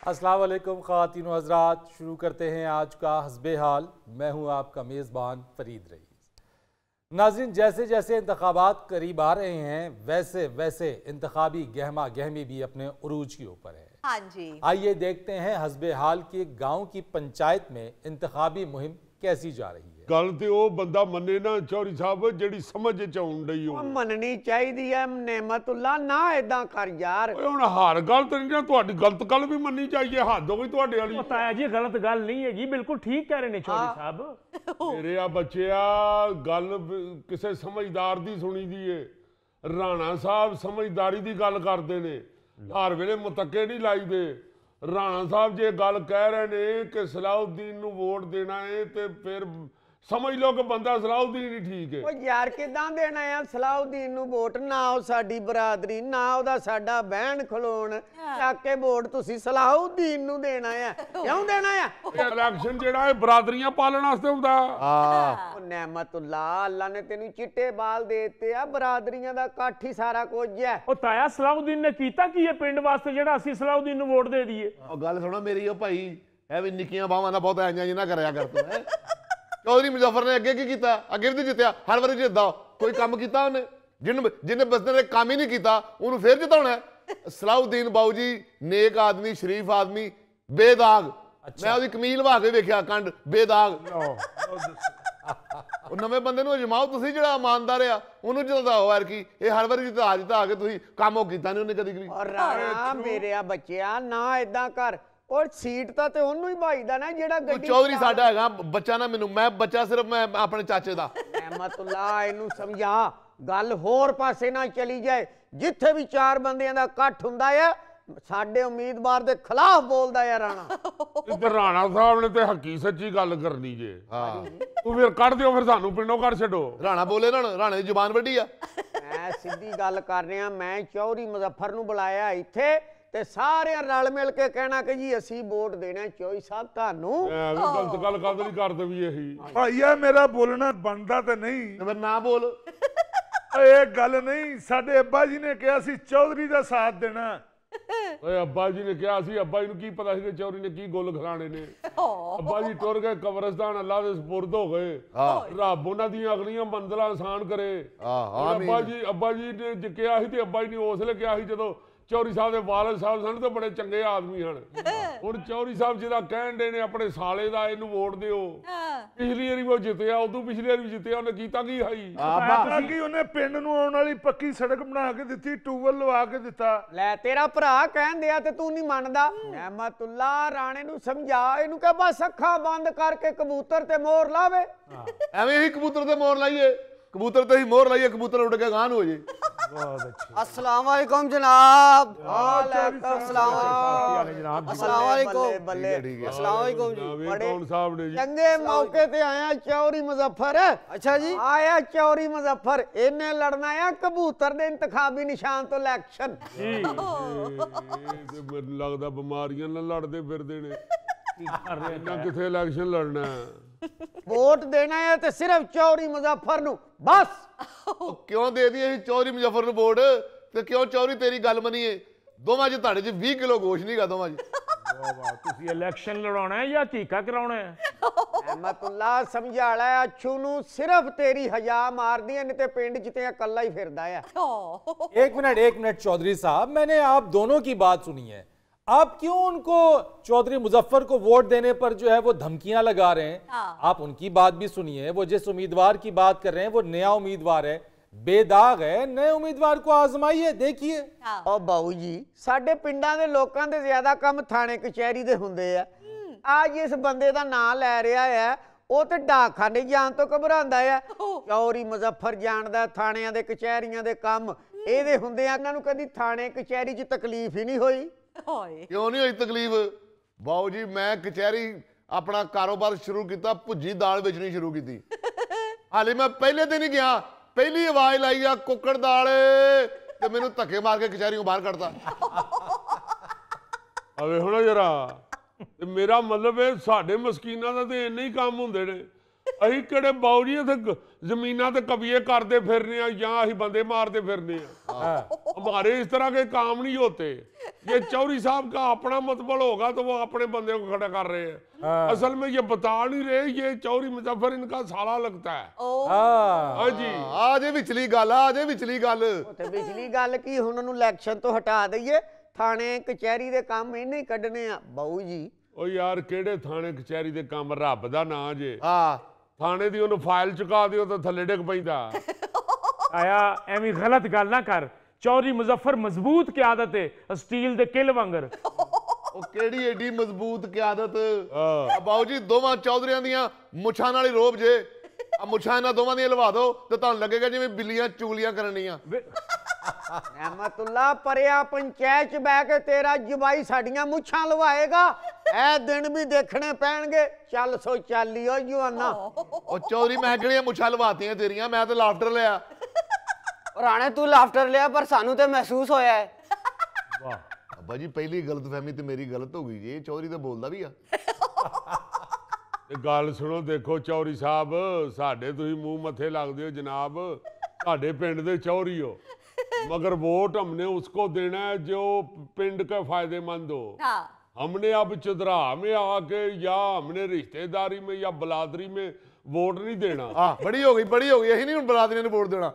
अस्सलाम वालेकुम ख़वातीन व हज़रात, शुरू करते हैं आज का हस्बे हाल। मैं हूं आपका मेज़बान फरीद रईस। नाज़रीन, जैसे जैसे इंतखाबात करीब आ रहे हैं वैसे वैसे इंतखाबी गहमा गहमी भी अपने उरूज के ऊपर है। हाँ जी, आइए देखते हैं हस्बे हाल के गाँव की पंचायत में इंतखाबी मुहिम कैसी जा रही है। गल ते ओ बंदा मन्ने ना चौधरी साहब जिहड़ी समझ च आउण डई हो ਮੰਨਣੀ ਚਾਹੀਦੀ ਹੈ नेमतुल्ला ना इदां कर यार। ਓਏ ਹੁਣ ਹਰ ਗੱਲ ਤੇ ਨਹੀਂ ਨਾ ਤੁਹਾਡੀ ਗਲਤ ਗੱਲ ਵੀ ਮੰਨੀ ਚਾਹੀਏ ਹੱਦ ਹੋ ਗਈ ਤੁਹਾਡੇ ਵਾਲੀ ਤਾਇਆ ਜੀ ਗਲਤ ਗੱਲ ਨਹੀਂ ਹੈਗੀ, ਬਿਲਕੁਲ ਠੀਕ ਕਹਿ ਰਹੇ ਨੇ ਚੌਧਰੀ ਸਾਹਿਬ। ਮੇਰੇ ਆ ਬੱਚਿਆ ਗੱਲ ਕਿਸੇ ਸਮਝਦਾਰ ਦੀ ਸੁਣੀ ਦੀ ਏ। ਰਾਣਾ ਸਾਹਿਬ ਸਮਝਦਾਰੀ ਦੀ ਗੱਲ ਕਰਦੇ ਨੇ, ਹਰ ਵੇਲੇ ਮੁਤੱਕੇ ਨਹੀਂ ਲਾਈਦੇ। ਰਾਣਾ ਸਾਹਿਬ ਜੇ ਗੱਲ ਕਹਿ ਰਹੇ ਨੇ ਕਿ ਸਲਾਉਦੀਨ ਨੂੰ ਵੋਟ ਦੇਣਾ ਹੈ ਤੇ ਫਿਰ समझ लो कि बंदा सलाउद्दीन ही ठीक है। ਉਹ ਯਾਰ ਕਿਦਾਂ ਦੇਣਾ ਆ ਸਲਾਉਦੀਨ ਨੂੰ ਵੋਟ? ਨਾ ਉਹ ਸਾਡੀ ਬਰਾਦਰੀ, ਨਾ ਉਹਦਾ ਸਾਡਾ ਬਹਿਣ ਖਲੋਣ, ਚੱਕ ਕੇ ਵੋਟ ਤੁਸੀਂ ਸਲਾਉਦੀਨ ਨੂੰ ਦੇਣਾ ਆ। ਕਿਉਂ ਦੇਣਾ ਆ? ਇਲੈਕਸ਼ਨ ਜਿਹੜਾ ਇਹ ਬਰਾਦਰੀਆਂ ਪਾਲਣ ਵਾਸਤੇ ਹੁੰਦਾ। ਉਹ नेमतुल्ला ਅੱਲਾ ਨੇ ਤੈਨੂੰ ਚਿੱਟੇ ਬਾਲ ਦੇ ਦਿੱਤੇ ਆ, ਬਰਾਦਰੀਆਂ ਦਾ ਇਕੱਠ ਹੀ ਸਾਰਾ ਕੁਝ ਹੈ। ਉਹ ਤਾਇਆ ਸਲਾਉਦੀਨ ਨੇ ਕੀਤਾ ਕੀ ਹੈ ਪਿੰਡ ਵਾਸਤੇ ਜਿਹੜਾ ਅਸੀਂ ਸਲਾਉਦੀਨ ਨੂੰ ਵੋਟ ਦੇ ਦਈਏ? ਉਹ ਗੱਲ ਸੁਣੋ ਮੇਰੀ, ਉਹ ਭਾਈ ਇਹ ਵੀ ਨਿੱਕੀਆਂ ਬਾਵਾਂ ਦਾ ਬਹੁਤ ਐਂਜਾਂ ਜਿਹਾ ਕਰਿਆ ਕਰ ਤੂੰ। ਚੌਧਰੀ ਮੁਜ਼ੱਫਰ ਨੇ ਅੱਗੇ ਕੀ ਕੀਤਾ? ਅੱਗੇ ਵੀ ਜਿੱਤਿਆ, ਹਰ ਵਾਰੀ ਜਿੱਤਦਾ। ਕੋਈ ਕੰਮ ਕੀਤਾ ਉਹਨੇ? ਜਿਹਨੇ ਬਸਦੇ ਨੇ ਕੰਮ ਹੀ ਨਹੀਂ ਕੀਤਾ ਉਹਨੂੰ ਫੇਰ ਜਿਤਾਉਣਾ। ਸਲਾਉਦੀਨ ਬਾਊ ਜੀ ਨੇਕ ਆਦਮੀ, ਸ਼ਰੀਫ ਆਦਮੀ, ਬੇਦਾਗ। ਮੈਂ ਉਹਦੀ ਕਮੀਜ਼ ਲਵਾ ਕੇ ਵੇਖਿਆ, ਕੰਡ ਬੇਦਾਗ। ਉਹ ਨਵੇਂ ਬੰਦੇ ਨੂੰ ਅਜਮਾਓ ਤੁਸੀਂ, ਜਿਹੜਾ ਇਮਾਨਦਾਰ ਆ ਉਹਨੂੰ ਜਿਤਾਓ। ਯਾਰ ਕੀ ਇਹ ਹਰ ਵਾਰੀ ਜਿਤਾ ਕੇ ਤੁਸੀਂ ਕੰਮ ਉਹ ਕੀਤਾ ਨਹੀਂ ਉਹਨੇ ਕਦੀ ਵੀ। ਔਰ ਰਾਣਾ ਮੇਰਿਆ ਬੱਚਿਆ ਨਾ ਇਦਾਂ ਕਰ। ਔਰ ਸੀਟ ਤਾਂ ਤੇ ਉਹਨੂੰ ਹੀ ਭਾਈਦਾ ਨਾ ਜਿਹੜਾ ਗੱਡੀ। ਚੌਧਰੀ ਸਾਡਾ ਹੈਗਾ ਬੱਚਾ ਨਾ, ਮੈਨੂੰ ਮੈਂ ਬੱਚਾ ਸਿਰਫ ਮੈਂ ਆਪਣੇ ਚਾਚੇ ਦਾ। नेमतुल्ला ਇਹਨੂੰ ਸਮਝਾ, ਗੱਲ ਹੋਰ ਪਾਸੇ ਨਾ ਚਲੀ ਜਾਏ। ਜਿੱਥੇ ਵੀ ਚਾਰ ਬੰਦਿਆਂ ਦਾ ਇਕੱਠ ਹੁੰਦਾ ਆ ਸਾਡੇ ਉਮੀਦਵਾਰ ਦੇ ਖਿਲਾਫ ਬੋਲਦਾ ਆ ਰਾਣਾ। ਇੱਧਰ ਰਾਣਾ ਸਾਹਿਬ ਨੇ ਤੇ ਹੱਕੀ ਸੱਚੀ ਗੱਲ ਕਰਨੀ ਜੇ। ਤੂੰ ਫਿਰ ਕੱਢ ਦਿਓ, ਫਿਰ ਸਾਨੂੰ ਪਿੰਡੋਂ ਕੱਢ ਛੱਡੋ। ਰਾਣਾ ਬੋਲੇ ਨਾ, ਰਾਣੇ ਦੀ ਜ਼ੁਬਾਨ ਵੱਡੀ ਆ। ਮੈਂ ਸਿੱਧੀ ਗੱਲ ਕਰ ਰਿਹਾ। ਮੈਂ ਚੌਧਰੀ ਮੁਜ਼ੱਫਰ ਨੂੰ ਬੁਲਾਇਆ ਇੱਥੇ ਤੇ ਸਾਰਿਆਂ ਰਲ ਮਿਲ ਕੇ ਕਹਿਣਾ ਕਿ ਜੀ ਅਸੀਂ ਵੋਟ ਦੇਣਾ ਚੌਧਰੀ ਸਾਹਿਬ ਤੁਹਾਨੂੰ। ਐਵੇਂ ਗਲਤ ਗੱਲ ਕਦ ਨਹੀਂ ਕਰਦੇ ਵੀ ਇਹੀ। ਭਾਈਆ ਮੇਰਾ ਬੋਲਣਾ ਬਣਦਾ ਤਾਂ ਨਹੀਂ। ਫਿਰ ਨਾ ਬੋਲ। ਇਹ ਗੱਲ ਨਹੀਂ, ਸਾਡੇ ਅੱਬਾ ਜੀ ਨੇ ਕਿਹਾ ਸੀ ਚੌਧਰੀ ਦਾ ਸਾਥ ਦੇਣਾ। ਓਏ ਅੱਬਾ ਜੀ ਨੇ ਕਿਹਾ ਸੀ, ਅੱਬਾ ਜੀ ਨੂੰ ਕੀ ਪਤਾ ਸੀ ਕਿ ਚੌਧਰੀ ਨੇ ਕੀ ਗੁੱਲ ਖਿਲਾਣੇ ਨੇ। ਅੱਬਾ ਜੀ ਟੁਰ ਗਏ ਕਬਰਸਤਾਨ, ਅੱਲਾ ਦੇ ਸਪੁਰਦ ਹੋ ਗਏ। ਰੱਬ ਉਹਨਾਂ ਦੀਆਂ ਅਗਲੀਆਂ ਮੰਜ਼ਲਾਂ ਆਸਾਨ ਕਰੇ। ਅੱਬਾ ਜੀ ਨੇ ਕਿਹਾ ਸੀ ਤੇ ਅੱਬਾ ਜੀ ਨੇ ਉਸ ਵੇਲੇ ਕਿਹਾ ਸੀ ਜਦੋਂ ਚੌਧਰੀ ਸਾਹਿਬ ਦੇ ਵਾਲਦ ਸਾਹਿਬ ਸਨ ਤੇ ਬੜੇ ਚੰਗੇ ਆਦਮੀ ਹਨ। ਹੁਣ ਚੌਧਰੀ ਸਾਹਿਬ ਜਿਹਦਾ ਕਹਿਣ ਦੇ ਨੇ ਆਪਣੇ ਸਾਲੇ ਦਾ ਇਹਨੂੰ ਵੋਟ ਦਿਓ। ਪਿਛਲੀ ਵਾਰੀ ਉਹ ਜਿੱਤਿਆ, ਉਦੋਂ ਪਿਛਲੀ ਵਾਰੀ ਵੀ ਜਿੱਤਿਆ, ਉਹਨੇ ਕੀਤਾ ਕੀ ਹਾਈ? ਕਿ ਉਹਨੇ ਪਿੰਡ ਨੂੰ ਆਉਣ ਵਾਲੀ ਪੱਕੀ ਸੜਕ ਬਣਾ ਕੇ ਦਿੱਤੀ, ਟੂਬਲ ਲਵਾ ਕੇ ਦਿੱਤਾ। ਲੈ ਤੇਰਾ ਭਰਾ ਕਹਿੰਦੇ ਆ ਤੇ ਤੂੰ ਨਹੀਂ ਮੰਨਦਾ। नेमतुल्ला ਰਾਣੇ ਨੂੰ ਸਮਝਾ, ਇਹਨੂੰ ਕਹ ਬਸ ਅੱਖਾਂ ਬੰਦ ਕਰਕੇ ਕਬੂਤਰ ਤੇ ਮੋਹਰ ਲਾਵੇ। ਐਵੇਂ ਹੀ ਕਬੂਤਰ ਤੇ ਮੋਹਰ ਲਾਈਏ, ਕਬੂਤਰ ਤੇ ਹੀ ਮੋਹਰ ਲਾਈਏ, ਕਬੂਤਰ ਉੱਡ ਕੇ ਗਾਨ ਹੋ ਜੇ। अस्सलाम वालेकुम जनाब। अस्सलाम वालेकुम। बल्ले अस्सलाम वालेकुम जी। बड़े चंगे मौके ते आया चौधरी मुजफ्फर। अच्छा जी, आया चौधरी मुजफ्फर, इन्हें लड़ना है कबूतर दे इंतखाबी निशान तो इलेक्शन। ਮੈਨੂੰ ਲੱਗਦਾ ਬਿਮਾਰੀਆਂ ਨਾਲ ਲੜਦੇ ਫਿਰਦੇ ਨੇ। ਇਹਨਾਂ ਕਿੱਥੇ ਇਲੈਕਸ਼ਨ ਲੜਨਾ? वोट देना है तो सिर्फ चौधरी मुजफ्फर नु बस। क्यों दे दिए चौधरी मुजफ्फर नु वोट? ते क्यों चौधरी तेरी गल मनीए? दोवां च ਤੁਹਾਡੇ ਚ 20 किलो गोश्त नहीं गा दोवां च। ਵਾਹ ਵਾਹ, ਤੁਸੀਂ ਇਲੈਕਸ਼ਨ ਲੜਾਉਣਾ ਹੈ ਜਾਂ ਟੀਕਾ ਕਰਾਉਣਾ ਹੈ? नेमतुल्ला समझा लै अच्छू नु, सिर्फ तेरी हजा मारदी है, नहीं ते पिंड च ते इकल्ला ही फिरदा है। एक मिनट चौधरी साहब, मैंने आप दोनों की बात सुनी है। आप क्यों उनको चौधरी मुजफ्फर को वोट देने पर जो है वो धमकियां लगा रहे हैं? आप उनकी बात भी सुनिए। वो जिस उम्मीदवार की बात कर रहे हैं वो नया उम्मीदवार है, बेदाग है। नए उम्मीदवार को आजमाइए, देखिए। ओ बाबू जी, साडे पिंडां दे लोकां दे ज्यादा काम थाने कचहरी दे हुंदे आ। आज इस बंदे दा नाम लै रहा है, ਉਹ ਤੇ ਡਾਕਖਾਨੇ ਜਾਣ ਤੋਂ ਘਬਰਾਉਂਦਾ ਆ। ਚੌਧਰੀ ਮੁਜ਼ੱਫਰ ਜਾਣਦਾ ਥਾਣਿਆਂ ਦੇ ਕਚਹਿਰੀਆਂ ਦੇ ਕੰਮ ਇਹਦੇ ਹੁੰਦੇ ਆ। ਇਹਨਾਂ ਨੂੰ ਕਦੀ ਥਾਣੇ ਕਚਹਿਰੀ 'ਚ ਤਕਲੀਫ ਹੀ ਨਹੀਂ ਹੋਈ। क्यों नहीं हुई तकलीफ? बाबू जी मैं कचहरी अपना कारोबार शुरू किया, भुजी दाल बेचनी शुरू की। हाले मैं पहले दिन ही गया, पहली आवाज लाई आ कुक्कड़ दाल ते मैनू धक्के मार के कचहरी बाहर कढ़ता। अवे हुण जरा मेरा मतलब है साडे मस्कीनां दा ते इन्ने ही काम हुंदे ने। ਅਸੀਂ ਕਿਹੜੇ ਬਾਊ ਜੀ ਇੱਥੇ ਜ਼ਮੀਨਾਂ ਤੇ ਕਬਜ਼ੇ ਕਰਦੇ ਫਿਰਨੇ ਆ ਜਾਂ ਅਸੀਂ ਬੰਦੇ ਮਾਰਦੇ ਫਿਰਨੇ ਆ। हमारे इस तरह के काम नहीं होते। ये चौधरी साहब का अपना मतबल होगा तो वो अपने बंदे को खड़ा कर रहे हैं। असल में ये बता नहीं रहे, ये चौधरी मुजफ्फर इनका साला लगता है। हाँ जी, आजे विचली गल, आजे विचली गल ਤੇ ਵਿਚਲੀ ਗੱਲ ਕੀ, ਹੁਣ ਉਹਨੂੰ ਇਲੈਕਸ਼ਨ ਤੋਂ ਹਟਾ ਦਈਏ, ਥਾਣੇ ਕਚਹਿਰੀ ਦੇ ਕੰਮ ਇਹਨੇ ਕੱਢਣੇ ਆ ਬਾਊ ਜੀ। ਉਹ ਯਾਰ ਕਿਹੜੇ ਥਾਣੇ ਕਚਹਿਰੀ ਦੇ ਕੰਮ, ਰੱਬ ਦਾ ਨਾਂ ਜੇ। ਹਾਂ, ਥਾਣੇ ਦੀ ਉਹਨੂੰ ਫਾਈਲ ਚੁਕਾ ਦਿਓ ਤਾਂ ਥੱਲੇ ਡਿੱਗ ਪੈਂਦਾ। ਆਇਆ ਐਵੇਂ ਗਲਤ ਗੱਲ ਨਾ ਕਰ, ਚੌਧਰੀ ਮੁਜ਼ੱਫਰ ਮਜ਼ਬੂਤ ਕਿਆਦਤ ਹੈ, ਸਟੀਲ ਦੇ ਕਿਲ ਵਾਂਗਰ। ਉਹ ਕਿਹੜੀ ਏਡੀ ਮਜ਼ਬੂਤ ਕਿਆਦਤ ਬਾਊ ਜੀ, ਦੋਵਾਂ ਚੌਧਰੀਆਂ ਦੀਆਂ ਮੁੱਛਾਂ ਨਾਲ ਹੀ ਰੋਬ ਜੇ। ਆ ਮੁੱਛਾਂ ਇਹਨਾਂ ਦੋਵਾਂ ਦੀਆਂ ਲਵਾ ਦਿਓ ਤੇ ਤੁਹਾਨੂੰ ਲੱਗੇਗਾ ਜਿਵੇਂ ਬਿੱਲੀਆਂ ਚੁਗਲੀਆਂ ਕਰਨੀਆਂ। ਰਹਿਮਤੁल्ला ਪਰਿਆ ਪੰਚਾਇਤ ਚ ਬਹਿ ਕੇ ਤੇਰਾ ਜਵਾਈ ਸਾਡੀਆਂ ਮੁੱਛਾਂ ਲਵਾਏਗਾ, ਇਹ ਦਿਨ ਵੀ ਦੇਖਣੇ ਪੈਣਗੇ। ਚੱਲ ਸੋ ਚਾਲੀ ਓ ਜਵਾਨਾ। ਉਹ ਚੌਧਰੀ ਮੈਂ ਕਿਹੜੀਆਂ ਮੁੱਛਾਂ ਲਵਾਤੀਆਂ ਤੇਰੀਆਂ, ਮੈਂ ਤਾਂ ਲਾਫਟਰ ਲਿਆ। ਰਾਣੇ ਤੂੰ ਲਾਫਟਰ ਲਿਆ ਪਰ ਸਾਨੂੰ ਤੇ ਮਹਿਸੂਸ ਹੋਇਆ ਹੈ। ਵਾਹ ਅੱਬਾ ਜੀ, ਪਹਿਲੀ ਗਲਤਫਹਿਮੀ ਤੇ ਮੇਰੀ ਗਲਤ ਹੋ ਗਈ ਜੀ, ਚੌਧਰੀ ਤਾਂ ਬੋਲਦਾ ਵੀ ਆ। ਤੇ ਗੱਲ ਸੁਣੋ, ਦੇਖੋ ਚੌਧਰੀ ਸਾਹਿਬ, ਸਾਡੇ ਤੁਸੀਂ ਮੂੰਹ ਮੱਥੇ ਲੱਗਦੇ ਹੋ ਜਨਾਬ, ਸਾਡੇ ਪਿੰਡ ਦੇ ਚੌਧਰੀ ਹੋ, मगर वोट हमने उसको देना है जो पिंड का फायदेमंद हो। हमने अब चुदरा में आके या हमने रिश्तेदारी में या बलादरी में वोट नहीं देना। बड़ी हो गई, बड़ी हो गई, यही नहीं बरादरी ने वोट देना।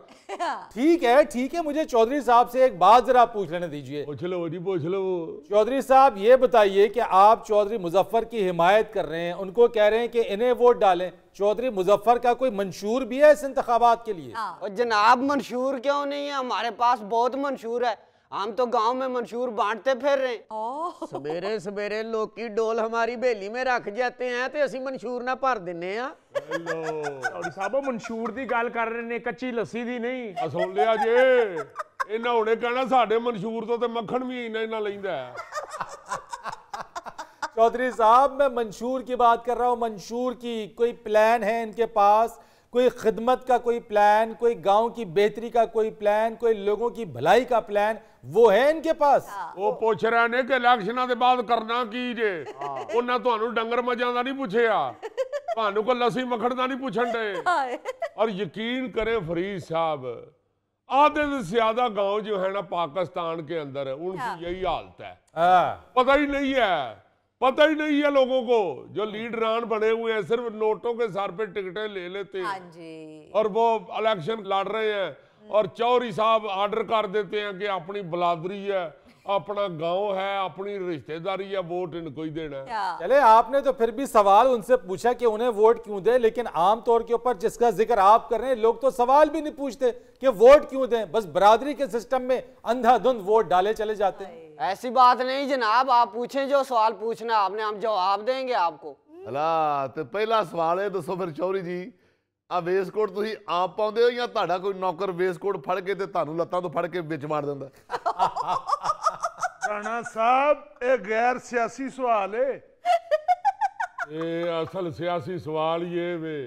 ठीक है, मुझे चौधरी साहब से एक बात जरा पूछ लेने दीजिए। पूछ लो जी, पूछ लो। चौधरी साहब ये बताइए कि आप चौधरी मुजफ्फर की हिमायत कर रहे हैं, उनको कह रहे हैं कि इन्हें वोट डालें, चौधरी मुजफ्फर का कोई मंशूर भी है इस इंतखाबात के लिए? और जनाब मंशूर क्यों नहीं है, हमारे पास बहुत मंशूर है, हम तो गांव में मंशूर बांटते फिर रहे हैं। सवेरे सवेरे लोकी डोल हमारी बेली में रख जाते हैं तो असी मंशूर ना भर दिने आ। चौधरी साहब मंशूर दी गल कर रहे ने, कच्ची लस्सी दी नहीं। सुन लिया जे, इन्हां हुणे कहना साडे मंशूर तो ते मक्खन भी इन्ना लैंदा है। चौधरी साहब मैं मंशूर की बात कर रहा हूँ, मंशूर की कोई प्लान है इनके पास, कोई खिदमत का कोई प्लान, कोई गांव की बेहतरी का कोई प्लान, कोई लोगों की भलाई का प्लान, वो है इनके पास? वो पूछ रहे ने कि इलेक्शनां दे बाद करना की जे, उन्हां तुहानूं डंगर मजां दा नहीं पुछिया, तुहानूं कोई लस्सी मक्खण दा नहीं पुछण दे। और यकीन करें फरीद साहब, आधे से ज्यादा गांव जो है ना पाकिस्तान के अंदर, उनकी यही हालत है। पता ही नहीं है, पता ही नहीं है लोगों को, जो लीडरान बने हुए हैं सिर्फ नोटों के सर पे टिकटें ले लेते हैं और वो इलेक्शन लड़ रहे हैं, और चौधरी साहब आर्डर कर देते हैं कि अपनी बलादरी है, अपना गांव है, अपनी रिश्तेदारी है, वोट इनको ही देना है। चले, आपने तो फिर भी सवाल उनसे पूछा कि उन्हें वोट क्यों दें, लेकिन आमतौर के ऊपर जिसका जिक्र आप कर रहे हैं, लोग तो सवाल भी नहीं पूछते कि वोट क्यों दें, बस बरादरी के सिस्टम में अंधाधुंध वोट डाले चले जाते हैं। ऐसी बात नहीं जनाब, आप पूछें जो सवाल पूछना आपने, हम जवाब देंगे आपको। अला तो पहला सवाल है, दसो फिर चौधरी जी, आ वेस्टकोट तुसीं आप पाउंदे हो या तुहाडा कोई नौकर वेस्टकोट फड़ के ते तुहानूं लत्तां तो फड़ के विच मार दिंदा? राणा साहब ये गैर सियासी सवाल है। ये असल सियासी सवाल ये वे,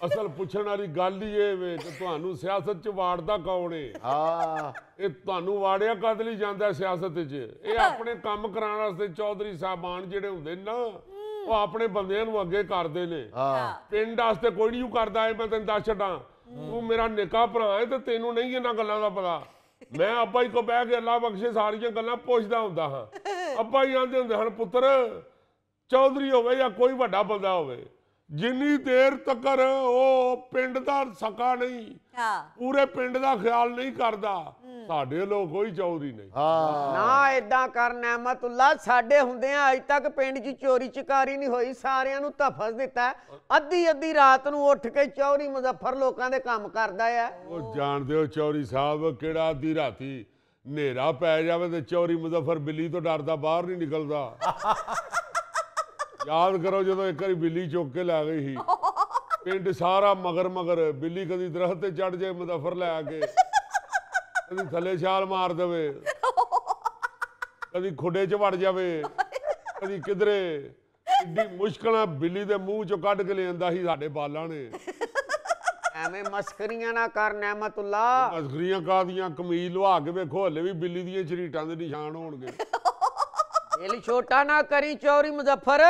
असल पूछण वाली गल ही ये वे कि तुहानूं सियासत च वाड़दा कौन है। ये तुहानूं वाड़िया कद लई जांदा सियासत च, ये अपने काम कराउण वास्ते चौधरी साहबान जिहड़े हुंदे ना, वो अपने बंदियां नूं अगे करदे ने, पिंड वास्ते कोई नहीं करदा। मैं तैनूं दस छड्डां, तू मेरा निक्का भरा है ते तैनूं नहीं इन्हां गल्लां दा पता। मैं अब्बा जी को बह के अल्लाह बख्शे सारियां गल्लां पुछदा हुंदा हां। अब्बा जी आंदे हुंदे हन, पुत्तर चौधरी होवे या कोई वड्डा बंदा होवे, जिन्नी देर तकर वो पिंड दा सका नहीं, पूरे पिंड दा ख्याल नहीं करदा, साडे लोग कोई चौधरी नहीं। ना इदां कर नेमतुल्ला, साडे हुंदे अज तक पिंड च चोरी चकारी नहीं होई, सारियां नूं तफस दिता। अद्धी अद्धी रात नूं उठ के चौधरी मुजफ्फर लोकां दे काम करदा है। ओ जानदे हो चौधरी साहब, किहड़ा अद्धी राती नेरा पै जावे ते चौधरी मुजफ्फर बिल्ली तो डरदा बाहर नहीं निकलदा। याद करो जो एक बार बिल्ली चुक के लै गई ही, पिंड सारा मगर मगर, बिल्ली कदी दरख्त ते चढ़ जाए मुजफ्फर लै आके, कदी थले छाल मार देवे, कदी खुडे च वड़ जावे, कदी किधरे। इड्डी मुश्किल बिल्ली दे मुंह चो कढ के लियांदा ही साडे बालां ने। एवें मस्करियां ना कर नेमतुल्ला। मस्करियां कादियां, कमीज लुहा के वेखो हले भी बिल्ली दियां शरीटां दे निशान होणगे। दिल छोटा ना करी चौधरी मुजफ्फर,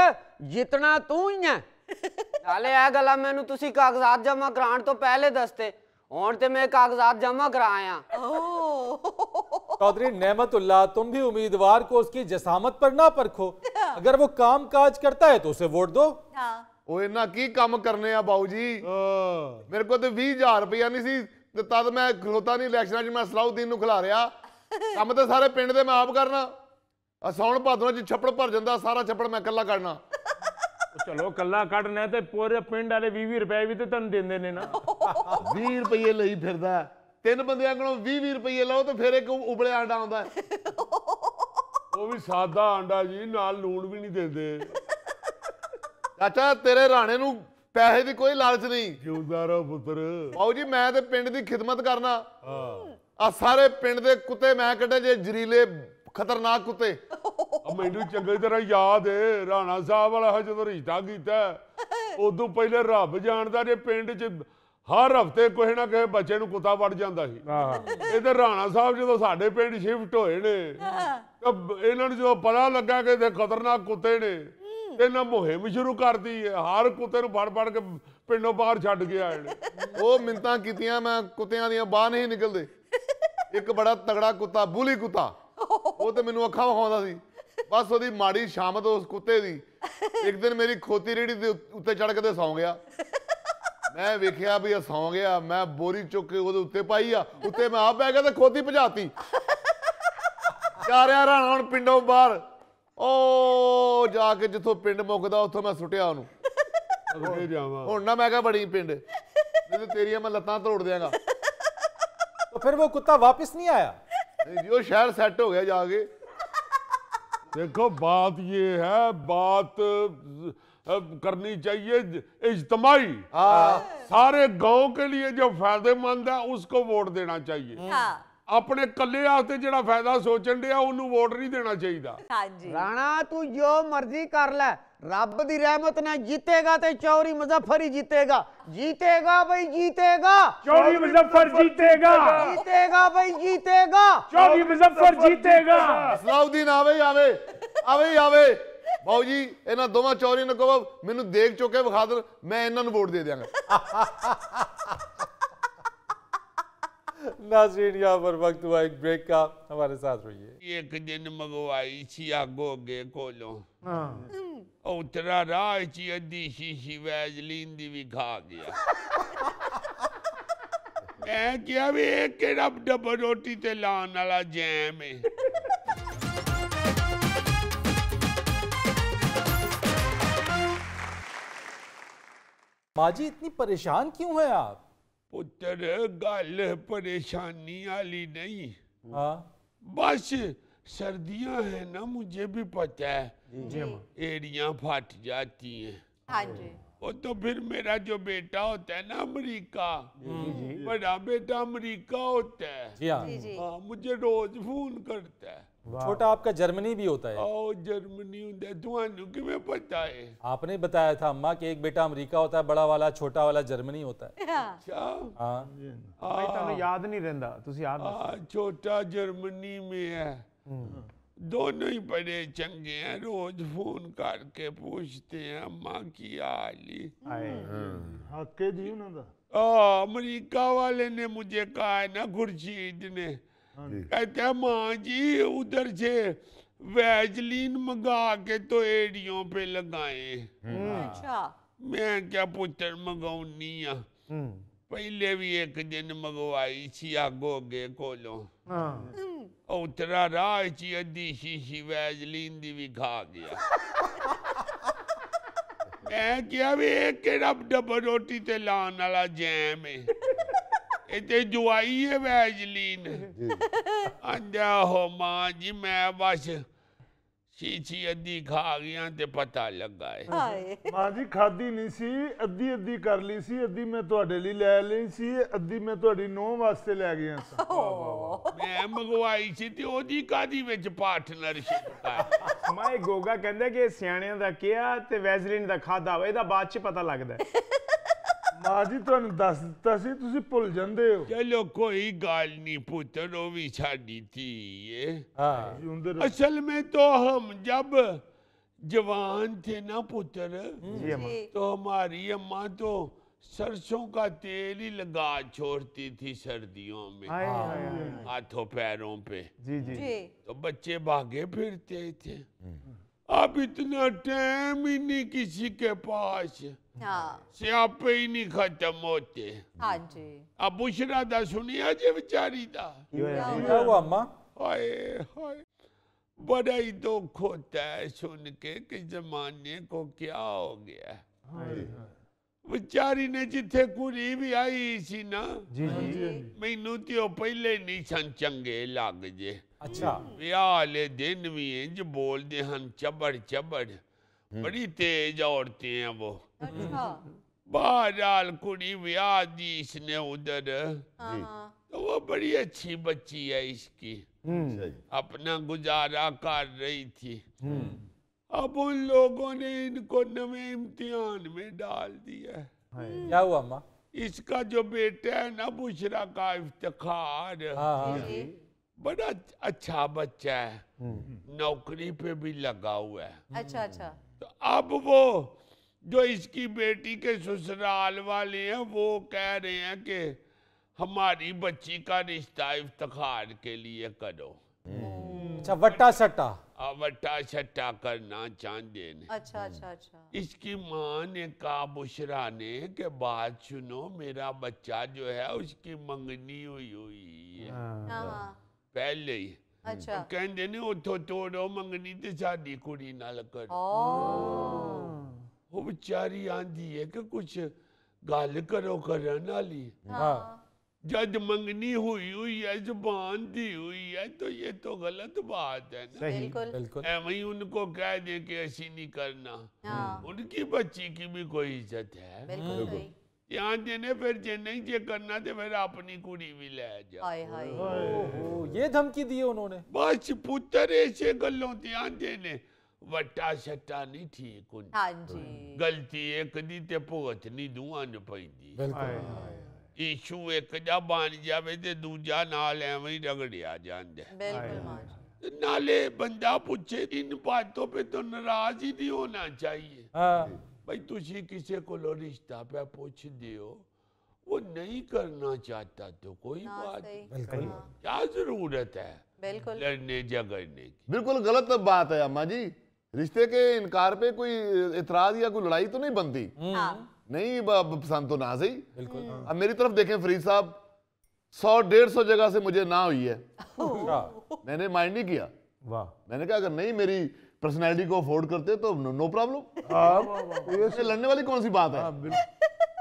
जितना तू ही है। नाले यह गल्ला मैनू तुसी कागजात जमा कराने तो पहले दसते, हुण ते मैं कागजात जमा कराया। चौधरी नेमतुल्लाह, तुम भी उम्मीदवार को उसकी जसामत पर ना परखो। अगर वो काम काज करता है तो उसे वोट दो। ਉਹ ਇਹਨਾਂ ਕੀ ਕੰਮ ਕਰਨੇ ਆ ਬਾਊ ਜੀ। ਮੇਰੇ ਕੋਲ ਤੇ 20,000 ਰੁਪਇਆ ਨਹੀਂ ਸੀ ਤੇ ਤਦ ਮੈਂ ਖਲੋਤਾ ਨਹੀਂ ਇਲੈਕਸ਼ਨਾਂ 'ਚ, ਮੈਂ ਸਲਾਉਦੀਨ ਨੂੰ ਖਿਲਾ ਰਿਹਾ। ਕੰਮ ਤੇ ਸਾਰੇ ਪਿੰਡ ਦੇ ਮੈਂ ਆਪ ਕਰਨਾ। ਸੌਣ ਭਾਦੋਂ 'ਚ ਛੱਪੜ ਭਰ ਜਾਂਦਾ, ਸਾਰਾ ਛੱਪੜ ਮੈਂ ਇਕੱਲਾ ਕੱਢਣਾ। ਚਲੋ ਕੱਲਾ ਕੱਢਣਾ ਤੇ ਪੂਰੇ ਪਿੰਡ ਵਾਲੇ 20 ਰੁਪਏ ਵੀ ਤੇ ਤੁਹਾਨੂੰ ਦਿੰਦੇ ਨੇ ਨਾ। 20 ਰੁਪਏ ਲਈ ਫਿਰਦਾ। 3 ਬੰਦਿਆਂ ਕੋਲੋਂ 20 ਰੁਪਏ ਲਓ ਤੇ ਫਿਰ ਇੱਕ ਉਬਲਿਆ ਆਂਡਾ ਆਉਂਦਾ। ਉਹ ਵੀ ਸਾਦਾ ਆਂਡਾ ਜੀ, ਨਾਲ ਲੂਣ ਵੀ ਨਹੀਂ ਦਿੰਦੇ। ਚਾਚਾ ਤੇਰੇ ਰਾਣੇ ਨੂੰ ਪੈਸੇ ਦੀ ਕੋਈ ਲਾਲਚ ਨਹੀਂ। ਜਿਉਂਦਾਰਾ ਪੁੱਤਰ। ਬਾਊ ਜੀ ਮੈਂ ਤੇ ਪਿੰਡ ਦੀ ਖਿਦਮਤ ਕਰਨਾ। ਆ ਸਾਰੇ ਪਿੰਡ ਦੇ ਕੁੱਤੇ ਮੈਂ ਕੱਢੇ ਜੇ, ਜ਼ਰੀਲੇ ਖਤਰਨਾਕ ਕੁੱਤੇ। ਮੈਨੂੰ ਚੰਗੀ ਤਰ੍ਹਾਂ ਯਾਦ ਏ ਰਾਣਾ ਸਾਹਿਬ ਵਾਲਾ ਜਦੋਂ ਰਿਸ਼ਤਾ ਕੀਤਾ ਉਦੋਂ ਪਹਿਲੇ ਰੱਬ ਜਾਣਦਾ ਜੇ ਪਿੰਡ 'ਚ ਹਰ ਹਫਤੇ ਕੋਈ ਨਾ ਕਿਸੇ ਬੱਚੇ ਨੂੰ ਕੁੱਤਾ ਵੜ ਜਾਂਦਾ ਸੀ। ਇਹਦੇ ਰਾਣਾ ਸਾਹਿਬ ਜਦੋਂ ਸਾਡੇ ਪਿੰਡ ਸ਼ਿਫਟ ਹੋਏ ਨੇ ਤਾਂ ਇਹਨਾਂ ਨੂੰ ਜਦੋਂ ਪਤਾ ਲੱਗਾ ਕਿ ਇਹ ਖਤਰਨਾਕ ਕੁੱਤੇ ਨੇ, ਇਹਨਾਂ ਮੁਹਿੰਮ ਸ਼ੁਰੂ ਕਰਦੀ ਹੈ। ਹਰ ਕੁੱਤੇ ਨੂੰ ਫੜ ਫੜ ਕੇ ਪਿੰਡੋਂ ਬਾਹਰ ਛੱਡ ਕੇ ਆਏ ਨੇ। ਉਹ ਮਿੰਤਾਂ ਕੀਤੀਆਂ, ਮੈਂ ਕੁੱਤਿਆਂ ਦੀਆਂ ਬਾਹਰ ਨਹੀਂ ਨਿਕਲਦੇ। ਇੱਕ ਬੜਾ ਤਗੜਾ ਕੁੱਤਾ, ਬੁਲੀ ਕੁੱਤਾ, ਉਹ ਤੇ ਮੈਨੂੰ ਅੱਖਾਂ ਵਿਖਾਉਂਦਾ ਸੀ। ਬਸ ਉਹਦੀ ਮਾੜੀ ਸ਼ਾਮਤ ਉਸ ਕੁੱਤੇ ਦੀ। ਇੱਕ ਦਿਨ ਮੇਰੀ ਖੋਤੀ ਰੇੜੀ ਦੇ ਉੱਤੇ ਚੜ੍ਹ ਕੇ ਤੇ ਸੌਂ ਗਿਆ। ਮੈਂ ਵੇਖਿਆ ਵੀ ਇਹ ਸੌਂ ਗਿਆ, ਮੈਂ ਬੋਰੀ ਚੁੱਕ ਕੇ ਉਹਦੇ ਉੱਤੇ ਪਾਈ ਆ, ਉੱਤੇ ਮੈਂ ਆਪ ਬਹਿ ਗਿਆ ਤੇ ਖੋਤੀ ਭਜਾਤੀ। ਜਾ ਰਿਹਾ ਰਾਣਾ ਹੁਣ ਪਿੰਡੋਂ ਬਾਹਰ। ਉਹ ਜਾ ਕੇ ਜਿੱਥੋਂ ਪਿੰਡ ਮੁੱਕਦਾ ਉੱਥੋਂ ਮੈਂ ਸੁੱਟਿਆ ਉਹਨੂੰ। ਅੱਗੇ ਜਾਵਾਂ ਹੁਣ ਨਾ ਮੈਂ ਕਿਹਾ ਬੜੀ ਪਿੰਡ, ਨਹੀਂ ਤੇ ਤੇਰੀਆਂ ਮੈਂ ਲੱਤਾਂ ਤੋੜ ਦਿਆਂਗਾ। तो फिर वो कुत्ता वापस नहीं आया? नहीं जी, वो शहर सेट हो गया जाके। देखो बात ये है, बात करनी चाहिए इज्तिमाई। सारे गांव के लिए जो फायदेमंद है उसको वोट देना चाहिए। ਆਪਣੇ ਕੱਲੇ ਵਾਸਤੇ ਜਿਹੜਾ ਫਾਇਦਾ ਸੋਚਣ ਡਿਆ ਉਹਨੂੰ ਵੋਟ ਨਹੀਂ ਦੇਣਾ ਚਾਹੀਦਾ। ਹਾਂਜੀ ਰਾਣਾ ਤੂੰ ਜੋ ਮਰਜ਼ੀ ਕਰ ਲੈ, ਰੱਬ ਦੀ ਰਹਿਮਤ ਨਾਲ ਜਿੱਤੇਗਾ ਤੇ ਚੌਧਰੀ ਮੁਜ਼ੱਫਰ ਹੀ ਜਿੱਤੇਗਾ। जीतेगा भाई जीतेगा, चौधरी मुजफ्फर जीतेगा, जीतेगा भाई जीतेगा, चौधरी मुजफ्फर जीतेगा। सलाउद्दीन आवे ही आवे, आवे ही आवे। ਬਾਊ ਜੀ ਇਹਨਾਂ ਦੋਵਾਂ ਚੌਧਰੀ ਨੂੰ ਕਹੋ ਮੈਨੂੰ ਦੇਖ ਚੁੱਕੇ ਵਿਖਾ ਦੇ, ਮੈਂ ਇਹਨਾਂ ਨੂੰ ਵੋਟ ਦੇ ਦਿਆਂਗਾ। नाज़रीन यहाँ पर वक्त हुआ एक ब्रेक का, हमारे साथ रहिए। एक दिन मंगवाई सी आगोगे कोलों उतरा राह ची अद्धी शीशी वैजलीन दी भी खा गया। मैं क्या वे केड़ा डब्बा रोटी ते लान वाला जैम है। माँ जी इतनी परेशान क्यों हैं आप? पुत्र गल परेशानी वाली नहीं, हाँ बस सर्दियां हैं ना, मुझे भी पता है एड़ियां फट जाती हैं। हाँ जी। वो तो फिर मेरा जो बेटा होता है ना अमेरिका, बड़ा बेटा अमेरिका होता है, जी हाँ, हाँ मुझे रोज फोन करता है। छोटा आपका जर्मनी भी होता है? आओ जर्मनी होता है, तुहानू किवें पता है? आपने बताया था अम्मा कि एक बेटा अमेरिका होता है बड़ा वाला, छोटा वाला जर्मनी होता है। अच्छा हाँ भाई ਤੁਹਾਨੂੰ याद नहीं रहता, तुसी याद छोटा जर्मनी में है। दोनों ही बड़े चंगे हैं, रोज फोन करके पूछते हैं अम्मा की हाली। हके जी उन्हां दा अमेरिका वाले ने मुझे कहा है ना, खुर्शीद ने, कहते हैं माँ जी उधर से वैजलीन मंगा के तो एड़ियों पे लगाए। अच्छा मैं क्या पुत्र मंगाऊनी आ, पहले भी एक दिन मंगवाई सी आगोगे कोलों उतरा राह ची अद्धी शीशी वैजलीन दी भी खा गया। मैं क्या वे केड़ा डब्बा रोटी ते लान वाला जैम है, इते जुआई है वैजलीन। आंदा हो मां जी मैं बस शीशी अद्धी खा गया ते पता लगा है। मां जी खादी नहीं सी, अद्धी अद्धी कर ली सी, अद्धी मैं तुहाडे लिए ले ली सी, अद्धी मैं तुहाडी नौं वास्ते ले गया सा। मैं मंगवाई सी ते ओदी कादी विच पार्टनरशिप कर। मैं गोगा कहंदा कि सियाणियां दा किया ते वैजलीन दा खादा होवे, एदा बाद च पता लगदा है। मां जी तुहानू दस दित्ता सी, तुसी भुल जांदे हो। चलो कोई गल नहीं पुत्र, वो भी साडी थी है। जिउंदे रहो। असल में तो हम जब जवान थे ना पुत्र, तो हमारी अम्मा तो सरसों का तेल ही लगा छोड़ती थी सर्दियों में हाथों पैरों पे। जी जी तो बच्चे भागे फिरते थे। अब इतना टाइम ही नहीं किसी के पास, स्यापे ही नहीं खत्म होते। हाँ जी। अब बुशरा दा सुनिया जे बेचारी दा, क्या हुआ अम्मा? हाय हाय, बड़ा ही दुख होता है सुन के कि जमाने को क्या हो गया। बेचारी ने जिथे कुड़ी भी आई सी ना, मैनू तो पहले नहीं सन चंगे लग जे। अच्छा। ब्याह ले दिन भी इंज बोलते हैं चबड़ चबड़, बड़ी तेज औरतें हैं वो। बहरहाल कुड़ी ब्याह दी इसने उधर, तो वो बड़ी अच्छी बच्ची है इसकी, अपना गुजारा कर रही थी। अब उन लोगों ने इनको नवे इम्तिहान में डाल दिया। क्या हुआ अम्मा? इसका जो बेटा है ना बुशरा का इफ्तिखार, बड़ा अच्छा बच्चा है, नौकरी पे भी लगा हुआ है। अच्छा अच्छा। तो अब वो जो इसकी बेटी के ससुराल वाले हैं वो कह रहे हैं कि हमारी बच्ची का रिश्ता इफ्तिखार के लिए करो। अच्छा, वट्टा सट्टा। वट्टा सट्टा करना चाहते हैं। अच्छा अच्छा अच्छा। इसकी माँ ने कहा बुशरा ने कि बात सुनो, मेरा बच्चा जो है उसकी मंगनी हुई है पहले ही। अच्छा। तो कहते ने उठो तोड़ो मंगनी ते साडी कुड़ी नाल करो। वो बेचारी आंदी है कि कुछ गल करो करन वाली। जब मंगनी हुई है, जुबान दी हुई है, तो ये तो गलत बात है ना। बिल्कुल। ऐਵੇਂ ही उनको कह दे कि ऐसी नहीं करना। उनकी बच्ची की भी कोई इज्जत है। बिल्कुल। यहाँ देने फिर जे नहीं जे करना तो फिर अपनी कुड़ी भी ले जा। हाय हाय। ये धमकी दी उन्होंने? बस पुत्र ऐसे गलों ध्यान देने, वट्टा सट्टा नहीं ठीक हुंदी। हाँ जी। गलती एक दी ते भुगतनी दूआं नूं पैंदी। इशू एक जा बन जावे ते दूजा नाल एवं ही रगड़िया जांदा। बिल्कुल। नाले बंदा पूछे इन बातों पे तो नाराज ही नहीं होना चाहिए। भाई तुसी किसी को रिश्ता पे पूछ दियो, वो नहीं करना चाहता तो कोई बात नहीं, क्या जरूरत है लड़ने झगड़ने की। बिल्कुल गलत बात है अम्मा जी। रिश्ते के इनकार पे कोई इतराज या कोई लड़ाई तो नहीं बनती। नहीं पसंद तो ना सही। अब मेरी तरफ देखें फरीद साहब, 100-150 जगह से मुझे ना हुई है, मैंने माइंड नहीं किया। मैंने कहा अगर नहीं मेरी पर्सनैलिटी को अफोर्ड करते तो नो प्रॉब्लम, इससे लड़ने वाली कौन सी बात है।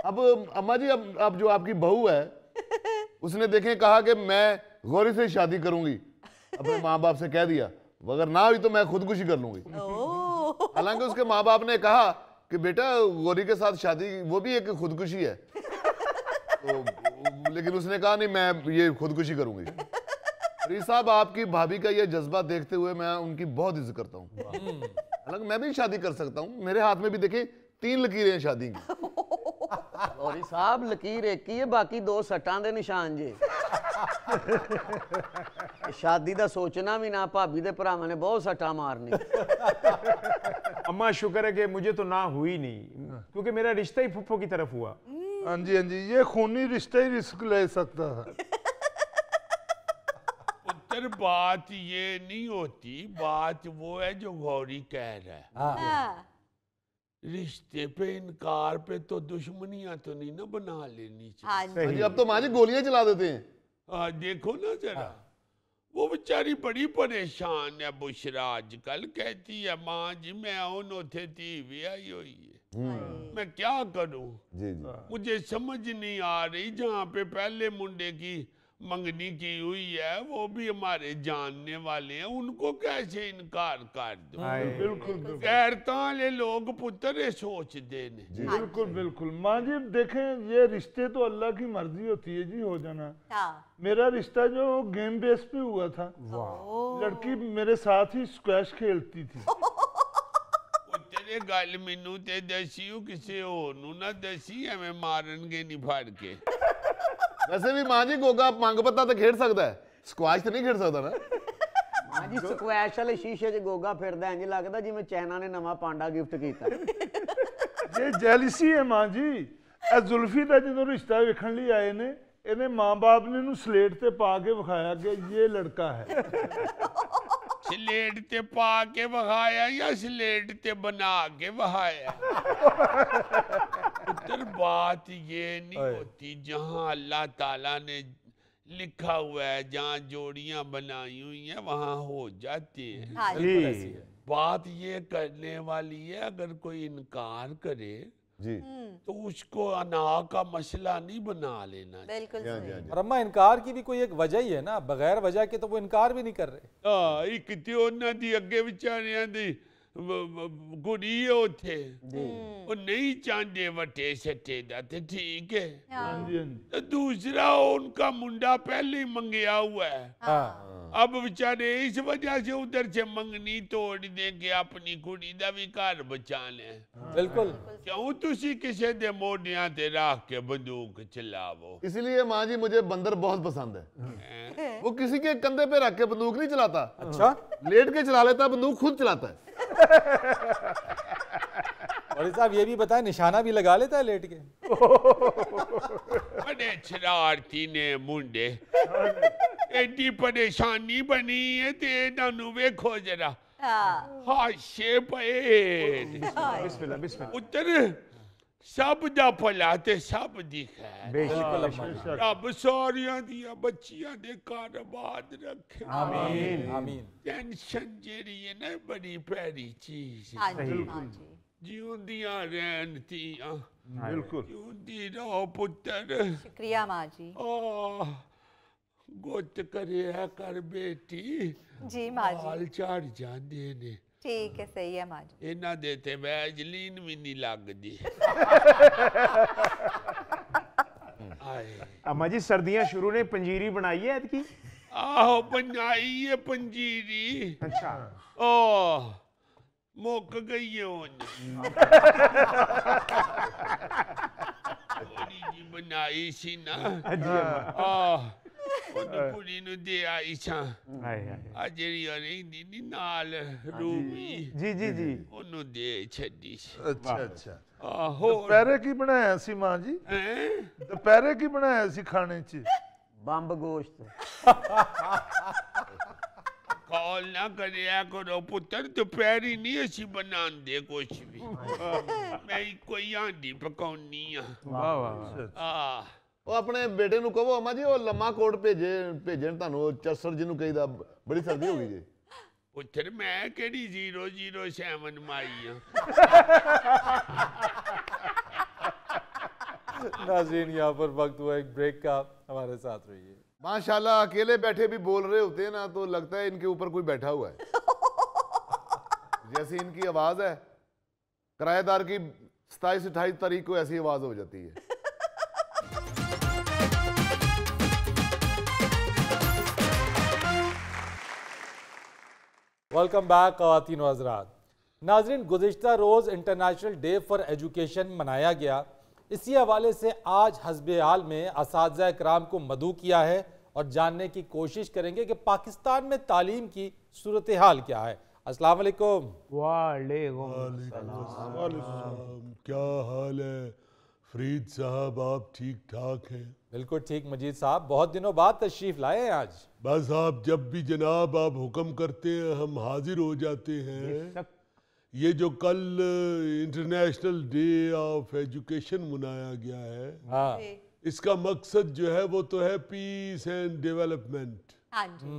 अब अम्मा जी, अब जो आपकी बहू है उसने देखें कहा कि मैं गौरी से शादी करूंगी, अपने माँ बाप से कह दिया, अगर ना हुई तो मैं खुदकुशी कर लूंगी। हालांकि उसके माँ बाप ने कहा कि बेटा गौरी के साथ शादी वो भी एक खुदकुशी है, तो लेकिन उसने कहा नहीं मैं ये खुदकुशी करूंगी। फरीद साहब, आपकी भाभी का ये जज्बा देखते हुए मैं उनकी बहुत इज्जत करता हूँ। हालांकि मैं भी शादी कर सकता हूँ, मेरे हाथ में भी देखें 3 लकीरें हैं शादी की। गौरी साहब लकीर एक ही है, बाकी 2 सट्टां दे निशान जे। शादी दा सोचना भी ना, भाभी दे भरावां ने बहुत सट्टां मारनी। अम्मा शुक्र है कि मुझे तो ना हुई नहीं, क्योंकि मेरा रिश्ता ही फुफ्फो की तरफ हुआ। हाँ जी, ये खूनी रिश्ता ही रिस्क ले सकता है। पुत्र बात ये नहीं होती, बात वो है जो गौरी कह रहा है। रिश्ते पे इनकार पे तो दुश्मनियां तो नहीं ना बना लेनी चाहिए। अब तो माँ जी गोलियां चला देते हैं। हाँ देखो ना जरा, वो बेचारी बड़ी परेशान है बुशरा आजकल। कहती है माँ जी मैं उन्होंने थी आई हुई है, मैं क्या करूं। मुझे समझ नहीं आ रही, जहाँ पे पहले मुंडे की मंगनी की हुई है वो भी हमारे जानने वाले हैं, उनको कैसे इनकार कर दो। बिल्कुल गैरता ले लोग पुत्र सोच देने। बिल्कुल बिल्कुल। माँ जी देखें, ये रिश्ते तो अल्लाह की मर्जी होती है जी हो जाना। मेरा रिश्ता जो गेम बेस पे हुआ था, लड़की मेरे साथ ही स्क्वैश खेलती थी। तेरे गल मैनू ते दसी किसी होर नू ना दसी, एवें मारनगे नहीं फड़ के। वैसे भी माँ जी गोगा मंग पत्ता तो खेड सकता है, स्क्वैश तो नहीं खेड सकता ना। माँ जी स्क्वैश वाले शीशे च गोगा फिरदा इंज लगदा जिवें चाइना ने नवा पांडा गिफ्ट कीता। ये जेलसी है माँ जी, ਇਹ ਜ਼ੁਲਫੀ ਦਾ ਜਦੋਂ ਰਿਸ਼ਤਾ ਵੇਖਣ ਲਈ ਆਏ ਨੇ ਇਹਦੇ ਮਾਂ-ਬਾਪ ਨੇ ਇਹਨੂੰ ਸਲੇਟ ਤੇ ਪਾ ਕੇ ਵਿਖਾਇਆ ਕਿ ਇਹ ਲੜਕਾ ਹੈ स्लेट ते पा के बहाया या स्लेट ते बना के बहाया? पुत्र बात ये नहीं होती जहाँ अल्लाह ताला ने लिखा हुआ है, जहाँ जोड़ियां बनाई हुई हैं वहाँ हो जाती हैं। बात ये करने वाली है, अगर कोई इनकार करे जी तो उसको अना का मसला नहीं बना लेना। बिल्कुल सही। और अम्मा इनकार की भी कोई एक वजह ही है ना, बगैर वजह के तो वो इनकार भी नहीं कर रहे। एक ते उन्हां दी अगे विचारियां दी कुड़ी है उथे, वो नहीं चाहते वटे सटे दा ते ठीक है। तो दूसरा उनका मुंडा पहले ही मंगया हुआ है, अब बेचारे इस वजह से उधर से मंगनी तोड़ दे के अपनी कुड़ी दा भी घर बचा लें। बिल्कुल। क्यों तुसी किसी दे मोढियां ते रख के बंदूक चलावो? इसलिए माँ जी मुझे बंदर बहुत पसंद है। वो किसी के कंधे पे रख के बंदूक नहीं चलाता। अच्छा, लेट के चला लेता, बंदूक खुद चलाता है। और साहब ये भी बताएं, निशाना भी लगा लेता है लेट के? बड़े शरारती ने मुंडे, एडी परेशानी बनी है ते इन्हां वेखो जरा हाशे पे बिस्मिल्लाह बिस्मिल्लाह। पुत्र सब दा भला ते सब दी खैर, रब सारियां दियां बच्चियां दे घर आबाद रखे। आमीन आमीन। टेंशन जेड़ी है ना बड़ी भैड़ी चीज है। हाँ जी, हाँ जी। जिउंदियां रहन तियां, बिल्कुल जिउंदी रहो पुत्र। शुक्रिया माँ जी। गुत करिया कर बेटी, जी माँ जी। हाल चढ़ जांदे ने। ठीक है, सही है माँ जी। इन्हां दे ते वैजलीन भी नहीं लगदी। अम्मा जी सर्दियां शुरू ने, पंजीरी बनाई है ऐतकी? आहो बनाई है पंजीरी। अच्छा। ओ मुक गई है थोड़ी जी बनाई सी ना, कुड़ी नु दे आई सा। आ जेड़ी रहिंदी नी नाल रूबी, जी जी जी, ओनू दे छड्डी सी। अच्छा अच्छा। आहो ਦੁਪਹਿਰੇ ਕੀ ਬਣਾਇਆ ਸੀ ਮਾਂ ਜੀ? ਦੁਪਹਿਰੇ ਕੀ ਬਣਾਇਆ ਸੀ ਖਾਣੇ 'ਚ? ਬੰਬ ਗੋਸ਼ਤ। कॉल ना करया करो पुत्र, दोपहरी नहीं असी बनांदे कुछ भी। मैं कोई आंडी पकाउनी वाह वाह। ਉਹ ਆਪਣੇ ਬੇਟੇ ਨੂੰ ਕਹੋ ਅਮਾ ਜੀ ਉਹ ਲੰਮਾ ਕੋਟ ਭੇਜਣ ਤੁਹਾਨੂੰ, ਚਰਸਰ ਜਿਹਨੂੰ ਕਹੀਦਾ, ਬੜੀ ਸਰਦੀ ਹੋ ਗਈ ਜੀ। पुत्र मैं केड़ी 007 माई हां। नाज़रीन यहाँ पर वक्त हुआ एक ब्रेक का, हमारे साथ रहिए। माशाल्लाह अकेले बैठे भी बोल रहे होते हैं ना तो लगता है इनके ऊपर कोई बैठा हुआ है। जैसी इनकी आवाज है, किराएदार की 27-28 तारीख को ऐसी आवाज हो जाती है। वेलकम बैक ख़वातीन व हज़रात। नाज़रीन, गुज़िश्ता रोज़ इंटरनेशनल डे फॉर एजुकेशन मनाया गया। इसी हवाले से आज हस्बे हाल में असातिज़ा इकराम को मदऊ किया है और जानने की कोशिश करेंगे कि पाकिस्तान में तालीम की सूरत हाल क्या है। अस्सलाम वालेकुम। वालेकुम क्या हाल है फरीद साहब, आप ठीक ठाक हैं? बिल्कुल ठीक मजीद साहब, बहुत दिनों बाद तशरीफ लाए हैं आज। बस आप जब भी जनाब आप हुक्म करते हैं हम हाजिर हो जाते हैं। ये जो कल इंटरनेशनल डे ऑफ एजुकेशन मनाया गया है, हाँ, इसका मकसद जो है वो तो है पीस एंड डेवलपमेंट। हाँ जी।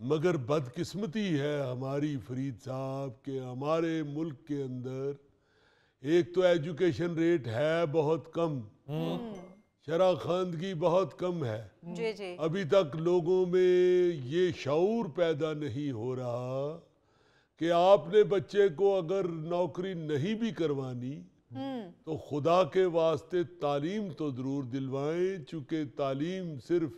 मगर बदकिस्मती है हमारी फरीद साहब के हमारे मुल्क के अंदर एक तो एजुकेशन रेट है बहुत कम, शराखानदगी बहुत कम है। जी जी। अभी तक लोगों में ये शऊर पैदा नहीं हो रहा कि आपने बच्चे को अगर नौकरी नहीं भी करवानी तो खुदा के वास्ते तालीम तो ज़रूर दिलवाएं, चूँकि तालीम सिर्फ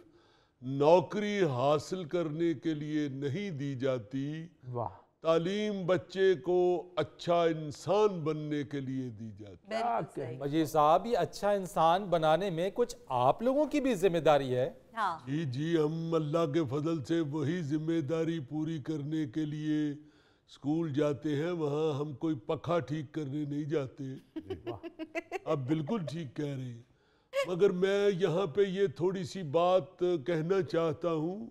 नौकरी हासिल करने के लिए नहीं दी जाती। वाह। तालीम बच्चे को अच्छा इंसान बनने के लिए दी जाती है। मजीद साहब, ये अच्छा इंसान बनाने में कुछ आप लोगों की भी जिम्मेदारी है। हाँ। जी जी, हम अल्लाह के फजल से वही जिम्मेदारी पूरी करने के लिए स्कूल जाते हैं। वहाँ हम कोई पखा ठीक करने नहीं जाते। आप बिल्कुल ठीक कह रहे हैं। मगर मैं यहाँ पे ये थोड़ी सी बात कहना चाहता हूँ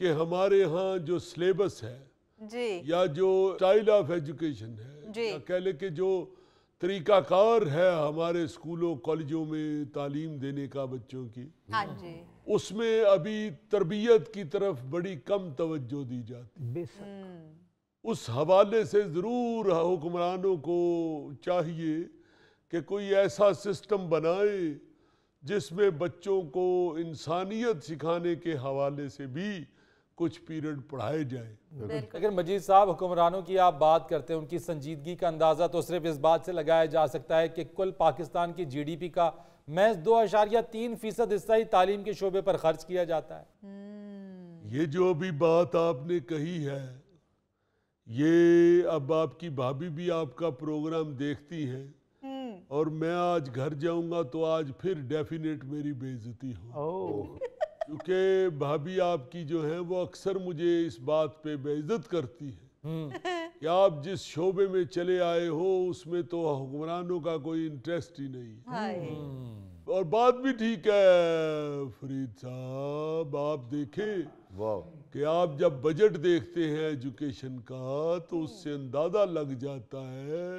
कि हमारे यहाँ जो सिलेबस है जी या जो स्टाइल ऑफ एजुकेशन है जी या कह ले कि जो तरीकाकार है हमारे स्कूलों कॉलेजों में तालीम देने का बच्चों की, हाँ जी, उसमें अभी तरबियत की तरफ बड़ी कम तवज्जो दी जाती। उस हवाले से ज़रूर हुक्मरानों को चाहिए कि कोई ऐसा सिस्टम बनाए जिसमें बच्चों को इंसानियत सिखाने के हवाले से भी कुछ पीरियड पढ़ाए जाए। अगर मजीद साहब हुक्मरानों की आप बात करते हैं, उनकी संजीदगी का अंदाज़ा तो सिर्फ इस बात से लगाया जा सकता है कि कुल पाकिस्तान की GDP का महज 2.3% हिस्सा ही तालीम के शोबे पर खर्च किया जाता है। ये जो अभी बात आपने कही है, ये अब आपकी भाभी भी आपका प्रोग्राम देखती हैं और मैं आज घर जाऊंगा तो आज फिर डेफिनेट मेरी बेइज्जती हो, क्योंकि भाभी आपकी जो है वो अक्सर मुझे इस बात पे बेइज्जत करती है कि आप जिस शोबे में चले आए हो उसमें तो हुक्मरानों का कोई इंटरेस्ट ही नहीं है। और बात भी ठीक है फरीद साहब, आप देखें कि आप जब बजट देखते हैं एजुकेशन का तो उससे अंदाजा लग जाता है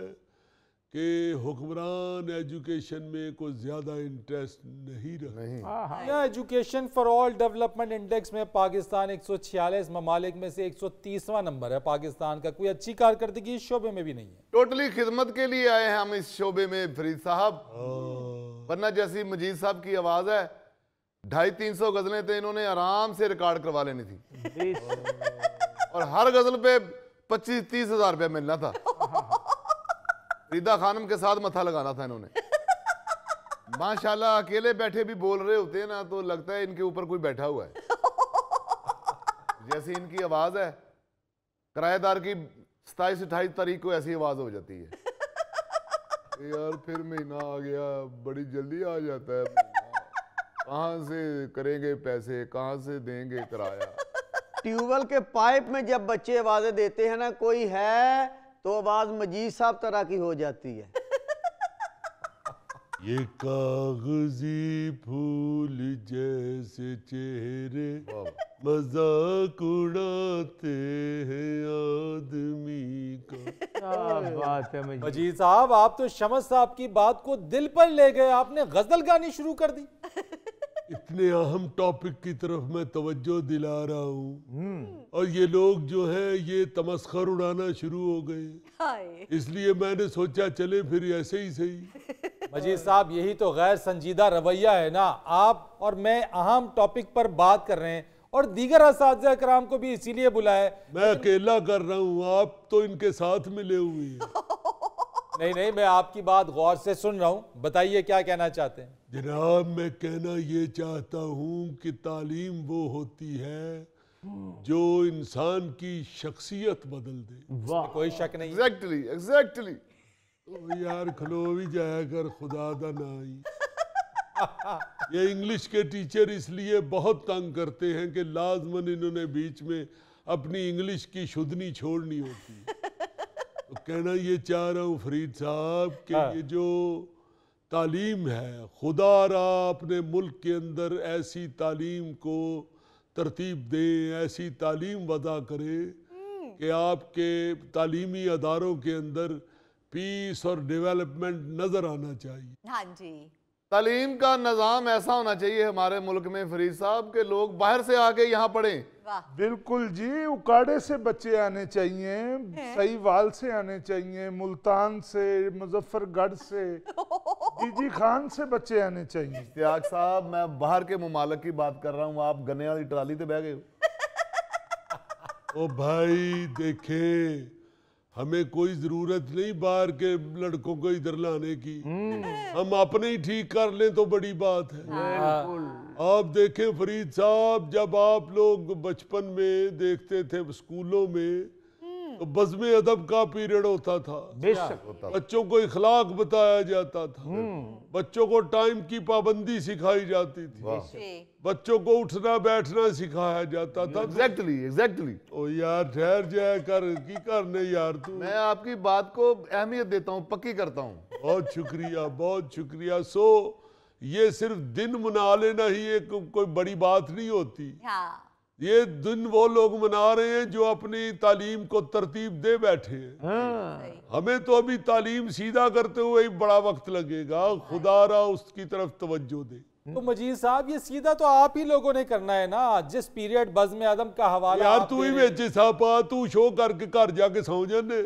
कि हुक्मरान एजुकेशन में कुछ ज्यादा इंटरेस्ट नहीं रखते। या education for all development index में पाकिस्तान 146 ममालिक में से 130वां नंबर है पाकिस्तान का। कोई अच्छी कारकर्दगी इस शोबे में भी नहीं है। टोटली खिदमत के लिए आए हैं हम इस शोबे में फरीद साहब, वरना जैसी मजीद साहब की आवाज है 250-300 गजलें तो इन्होंने आराम से रिकॉर्ड करवा लेनी थी और हर गजल पे 25-30 हज़ार रुपया मिलना था। फरीदा खानम के साथ मथा लगाना था इन्होंने। माशाल्लाह अकेले बैठे भी बोल रहे होते हैं ना तो लगता है इनके ऊपर कोई बैठा हुआ है। जैसी इनकी आवाज है, किराएदार की 27-28 तारीख को ऐसी आवाज हो जाती है। यार फिर महीना आ गया, बड़ी जल्दी आ जाता है महीना। कहाँ से करेंगे पैसे, कहाँ से देंगे किराया। ट्यूबवेल के पाइप में जब बच्चे आवाजें देते हैं ना, कोई है तो आवाज मजीद साहब तरह की हो जाती है। ये कागजी फूल जैसे चेहरे मजाक उड़ाते हैं आदमी का। क्या बात है मजीद साहब, आप तो शमस साहब की बात को दिल पर ले गए, आपने गजल गानी शुरू कर दी। इतने अहम टॉपिक की तरफ मैं तवज्जो दिला रहा हूँ और ये लोग जो है ये तमस्खर उड़ाना शुरू हो गए, इसलिए मैंने सोचा चले फिर ऐसे ही सही। मजीद साहब, यही तो गैर संजीदा रवैया है ना। आप और मैं अहम टॉपिक पर बात कर रहे हैं और दीगर असातिज़ा कराम को भी इसीलिए बुलाया। मैं अकेला कर रहा हूँ, आप तो इनके साथ मिले हुए हैं। नहीं, मैं आपकी बात गौर से सुन रहा हूँ, बताइए क्या कहना चाहते हैं। जनाब, मैं कहना ये चाहता हूँ कि तालीम वो होती है जो इंसान की शख्सियत बदल दे। कोई शक नहीं। एग्जैक्टली तो यार खलो भी जाया कर, खुदा दा नाई। ये इंग्लिश के टीचर इसलिए बहुत तंग करते हैं कि लाजमन इन्होंने बीच में अपनी इंग्लिश की शुद्धनी छोड़नी होती है। तो कहना ये चाह रहा हूँ फरीद साहब कि ये जो तालीम है, खुदा रहा अपने मुल्क के अंदर ऐसी तालीम को तरतीब दे, ऐसी तालीम वदा करे कि आपके तालीमी अदारों के अंदर पीस और डेवलपमेंट नजर आना चाहिए। हाँ जी, तालीम का निज़ाम ऐसा होना चाहिए हमारे मुल्क में फरीद साहब के लोग बाहर से आके यहाँ पढ़ें। बिल्कुल जी, उकाड़े से बच्चे आने चाहिए, सही वाल से आने चाहिए, मुल्तान से, मुजफ्फरगढ़ से, डीजी खान से बच्चे आने चाहिए। इश्तियाक साहब, मैं बाहर के मुमालिक की बात कर रहा हूँ, आप गन्ने वाली ट्राली पे बह गए हो। ओ भाई देखे, हमें कोई जरूरत नहीं बाहर के लड़कों को इधर लाने की, हम अपने ही ठीक कर लें तो बड़ी बात है। आप देखें फरीद साहब, जब आप लोग बचपन में देखते थे स्कूलों में तो बज़्म अदब का पीरियड होता था, बच्चों को इखलाक बताया जाता था, बच्चों को टाइम की पाबंदी सिखाई जाती थी, बच्चों को उठना बैठना सिखाया जाता था। एग्जैक्टली ओ यार ठहर जाया कर, की करने यार तू। मैं आपकी बात को अहमियत देता हूँ, पक्की करता हूँ। बहुत शुक्रिया, बहुत शुक्रिया। सो ये सिर्फ दिन मना लेना ही एक कोई बड़ी बात नहीं होती। ये दिन वो लोग मना रहे हैं जो अपनी तालीम को तरतीब दे बैठे हैं। हमें तो अभी तालीम सीधा करते हुए ही बड़ा वक्त लगेगा। खुदारा उसकी तरफ तवज्जो दे। तो मजीद साहब ये सीधा तो आप ही लोगों ने करना है ना, जिस पीरियड बज़्म आदम का हवाला यार तू ही बेचे सापा, तू शो करके घर जाके सौ जाने।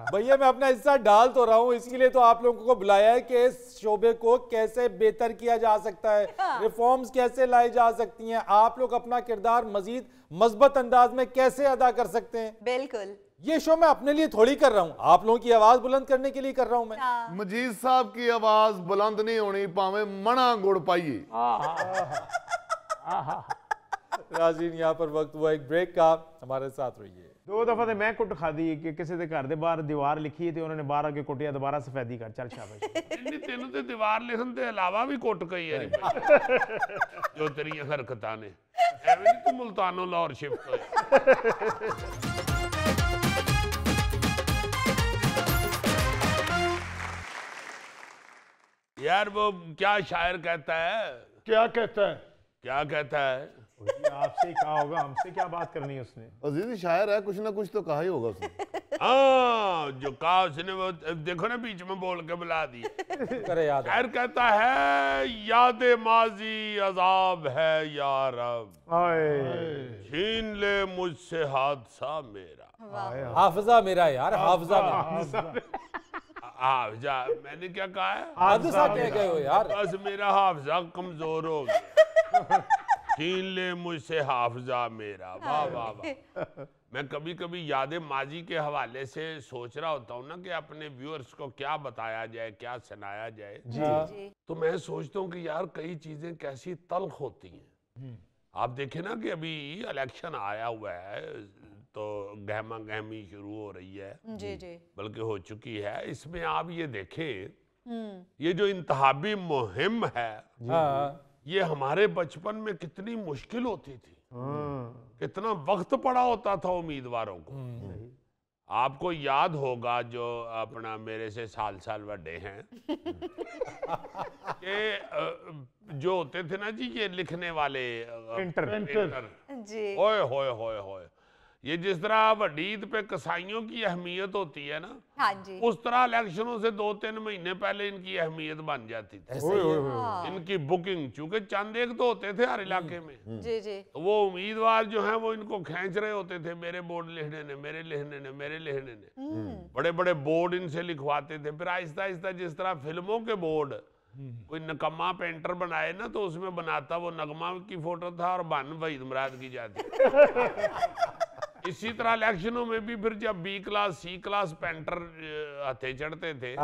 भैया मैं अपना हिस्सा डाल तो रहा हूँ, इसके लिए तो आप लोगों को बुलाया है कि इस शोबे को कैसे बेहतर किया जा सकता है, रिफॉर्म्स कैसे लाई जा सकती हैं, आप लोग अपना किरदार मजीद मजबूत अंदाज में कैसे अदा कर सकते हैं। बिल्कुल, ये शो मैं अपने लिए थोड़ी कर रहा हूँ, आप लोगों की आवाज बुलंद करने के लिए कर रहा हूँ मैं। मजीद साहब की आवाज बुलंद नहीं होनी पावे मना गुड़ पाइए। राजीन यहाँ पर वक्त हुआ एक ब्रेक का, हमारे साथ रहिए। 2 दफा तो मैं कुट खादी कि किसी के घर दे बाहर दीवार लिखी है तो उन्होंने बाहर आके कुटिया दोबारा सफेदी कर। चल शाबाश। इन्नी तेनू ते दीवार लिखन ते अलावा भी कुट कई है जो तेरी हरकतां ने एवें नहीं तू मुल्तानो लाहौर शिफ्ट होए। यार वो क्या शायर कहता है? क्या कहता है? क्या कहता है? आपसे ही कहा होगा, हमसे क्या बात करनी है उसने। अजीज शायर है, कुछ ना कुछ तो कहा ही होगा उसने। हाँ जो कहा उसने वो देखो ना बीच में बोल के बुला दिया। करे याद शायर कहता है याद माजी अजाब है यार, छीन ले मुझसे हादसा मेरा। हाफिजा मेरा यार, हाफिजा हाफिजा मैंने क्या कहा है? हादसा कह गए हो यार। बस मेरा हाफिजा कमजोर हो गया। छीन ले मुझसे हाफिजा मेरा। वाह वाह वाह। मैं कभी कभी याद माजी के हवाले से सोच रहा होता हूँ ना कि अपने व्यूअर्स को क्या बताया जाए, क्या सुनाया जाए। जी। तो मैं सोचता हूँ कि यार कई चीजें कैसी तल्ख होती हैं। आप देखें ना कि अभी इलेक्शन आया हुआ है तो गहमा गहमी शुरू हो रही है। जी जी। बल्कि हो चुकी है। इसमें आप ये देखें ये जो इंतहाबी मुहिम है ये हमारे बचपन में कितनी मुश्किल होती थी, कितना वक्त पड़ा होता था उम्मीदवारों को। आपको याद होगा जो अपना मेरे से साल बड़े हैं कि जो होते थे ना जी ये लिखने वाले पेंटर। जी। ओए होए होए होए, ये जिस तरह वड्डी ईद पे कसाईयों की अहमियत होती है ना, हाँ जी। उस तरह इलेक्शनों से 2-3 महीने पहले इनकी अहमियत बन जाती थी। इनकी बुकिंग, चूंकि चंद एक तो होते थे हर इलाके में। जी जी। तो वो उम्मीदवार जो हैं वो इनको खींच रहे होते थे, मेरे बोर्ड लिखने ने, मेरे लिखने ने, मेरे लिखने ने। बड़े बड़े बोर्ड इनसे लिखवाते थे। फिर आहिस्ता आहिस्ता जिस तरह फिल्मों के बोर्ड कोई नकम्मा पेंटर बनाए ना तो उसमें बनाता वो नगमा की फोटो था और बन वहीद मुराद की जाती। इसी तरह इलेक्शनों में भी फिर जब B class C class painter हथे चढ़ते थे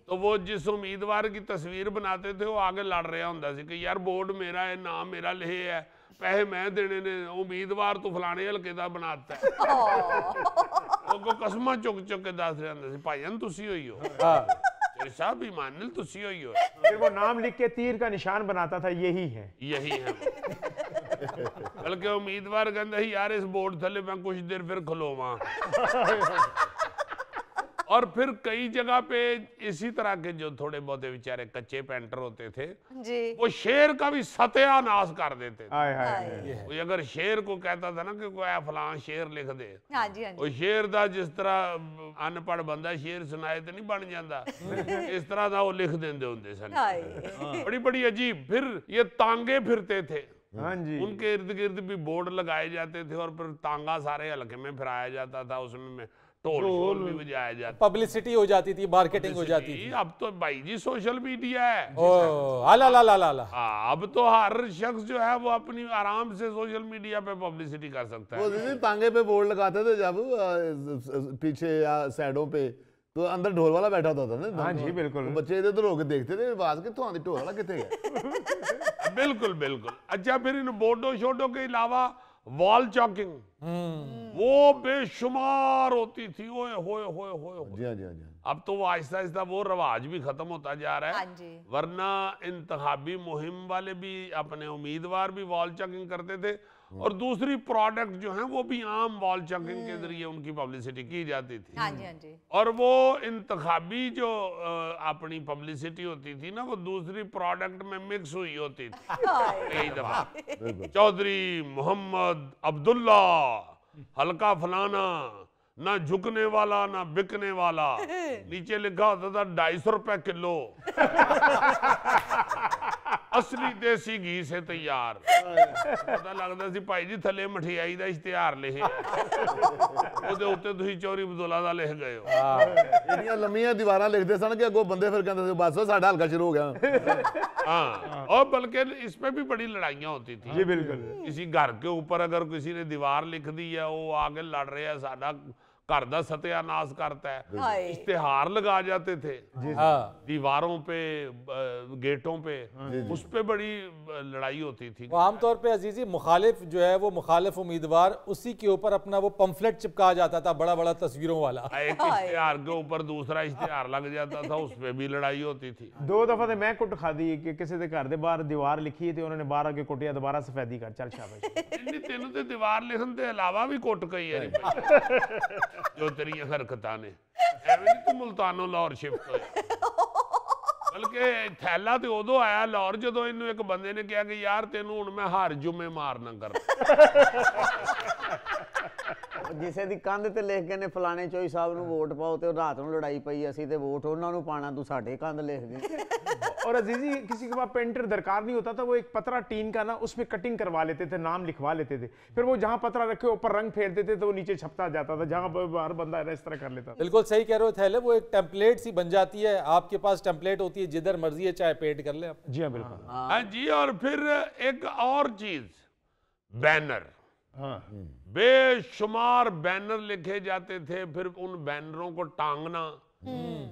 तो वो जिस उम्मीदवार की तस्वीर बनाते थे वो आगे लड़ रहा होंदा सी कि यार बोर्ड मेरा है, नाम मेरा लिखे है, पैसे मैं देने ने, उम्मीदवार तो फलाने हल्के दा बनाता है। वो कसमा चुक चुक के दस रहा होंदा सी भाईजान तुसी होई हो, तेरे साहब ईमान तुसी होई हो। फिर वो नाम लिख के तीर का निशान बनाता था, यही है बल्कि उम्मीदवार कहता ही यार इस बोर्ड थले मैं कुछ देर फिर खलोवा। और फिर कई जगह पे इसी तरह के जो थोड़े बहुत बेचारे कच्चे पेंटर होते थे जी। वो शेर का भी सत्यानाश कर देते थे। हाय अगर शेर को कहता था ना कि कोई फलां शेर लिख दे, हाँ जी, हाँ जी। वो शेर दा जिस तरह अनपढ़ बंदा शेर सुनाए तो नहीं बन जाता, इस तरह का वो लिख देंदे होंदे सन। बड़ी बड़ी अजीब। फिर ये तांगे फिरते थे, हाँ जी। उनके इर्द गिर्द भी बोर्ड लगाए जाते थे और फिर तांगा सारे हल्के में फिराया जाता था, उसमें ढोल भी बजाया जाता, पब्लिसिटी हो जाती थी, मार्केटिंग हो जाती थी। अब तो भाई जी सोशल मीडिया है। ला अब तो हर शख्स जो है वो अपनी आराम से सोशल मीडिया पे पब्लिसिटी कर सकता है। वो तांगे पे बोर्ड लगाते थे जब पीछे या साइडों पे तो अंदर ढोल वाला बैठा होता था ना। हाँ जी बिल्कुल। तो बच्चे इधर होके देखते थे आवाज कितों आती, ढोल वाला कितने गया। बिल्कुल बिल्कुल। अच्छा फिर इन बोर्डों शोडों के अलावा वॉल चॉकिंग वो बेशुमार होती थी। ओए होए होए होए। जी हाँ जी हाँ जी। अब तो वो आहिस्ता आहिस्ता वो रवाज भी खत्म होता जा रहा है। हाँ जी। वरना इंतखाबी मुहिम वाले भी अपने उम्मीदवार भी वॉल चॉकिंग करते थे और दूसरी प्रोडक्ट जो है वो भी आम वॉल चकिंग के जरिए उनकी पब्लिसिटी की जाती थी। हाँ जी, हाँ जी। और वो इंतखाबी जो अपनी पब्लिसिटी होती थी ना, वो दूसरी प्रोडक्ट में मिक्स हुई होती थी कई दफा। चौधरी मोहम्मद अब्दुल्ला हल्का फलाना, ना झुकने वाला ना बिकने वाला, नीचे लिखा होता था 250 रुपए किलो, असली देसी घी से तैयार। पता लगता सी भाई जी थले मठियाई का इश्तिहार लिखे ਉਹਦੇ ਉੱਤੇ ਤੁਸੀਂ ਚੌਧਰੀ ਅਬਦੁੱਲਾ ਦਾ ਲਿਖ ਗਏ ਹੋ। ਇੰਨੀਆਂ ਲੰਮੀਆਂ ਦੀਵਾਰਾਂ ਲਿਖਦੇ ਸਨ ਕਿ ਅੱਗੋਂ ਬੰਦੇ ਫਿਰ ਕਹਿੰਦੇ ਸੀ ਬਸ ਸਾਡਾ ਹਲਕਾ ਸ਼ੁਰੂ ਹੋ ਗਿਆ। हाँ, और बल्कि इसमें भी बड़ी लड़ाइयाँ होती थी। जी बिल्कुल। किसी घर के ऊपर अगर किसी ने दीवार लिख दी है, वो आगे लड़ रहे हैं साडा घर का सत्यानाश करता है, इश्तिहार लगा जाते थे दीवारों पे, गेटों पे, उस पे बड़ी लड़ाई होती थी। आमतौर पे अजीजी मुखालिफ जो है वो मुखालिफ उम्मीदवार उसी के ऊपर अपना वो पंफलेट चिपका जाता था, बड़ा बड़ा तस्वीरों वाला। एक इश्तिहार के ऊपर दूसरा इश्तिहार लग जाता था, उस पे भी लड़ाई होती थी। 2 दफा तो मैं कुट खादी कि किसी के घर दे बाहर दीवार लिखी थी, उन्होंने बाहर आके कुटिया, दोबारा सफेदी कर, चल शाबाश। तेनों ते दीवार लिखन के अलावा भी कुट कई है जो तेरिया हरकतां ने, एवें नहीं तू मुल्तानों लाहौर शिफ्ट होया। बल्कि थैला तो उदों आया लाहौर जदों इनू एक बंदे ने कहा कि यार तेनू हुण मैं हर जुमे मारना कर। जिसे दी कंध ते लिख के ने फलाने चोई साहब नू वोट पाओ ते रात नू लड़ाई पई असी ते वोट उन्हां नू पाना, तू साडे कंध लिख दी। और अजीजी किसी के पास पेंटर दरकार नहीं होता था, वो एक पतरा टीन का ना उसमें कटिंग करवा लेते थे, नाम लिखवा लेते थे, फिर वो जहां पतरा रखे ऊपर रंग फेर देते थे, वो नीचे छपता जाता था, जहां हर बंदा इस तरह कर लेता था। बिल्कुल सही कह रहे हो थैले, वो एक टेम्पलेट सी बन जाती है, आपके पास टेम्पलेट होती है, जिधर मर्जी है चाहे पेड कर ले आप। जी हाँ बिल्कुल। हाँ जी। और फिर एक और चीज, बैनर, बेशुमार बैनर लिखे जाते थे, फिर उन बैनरों को टांगना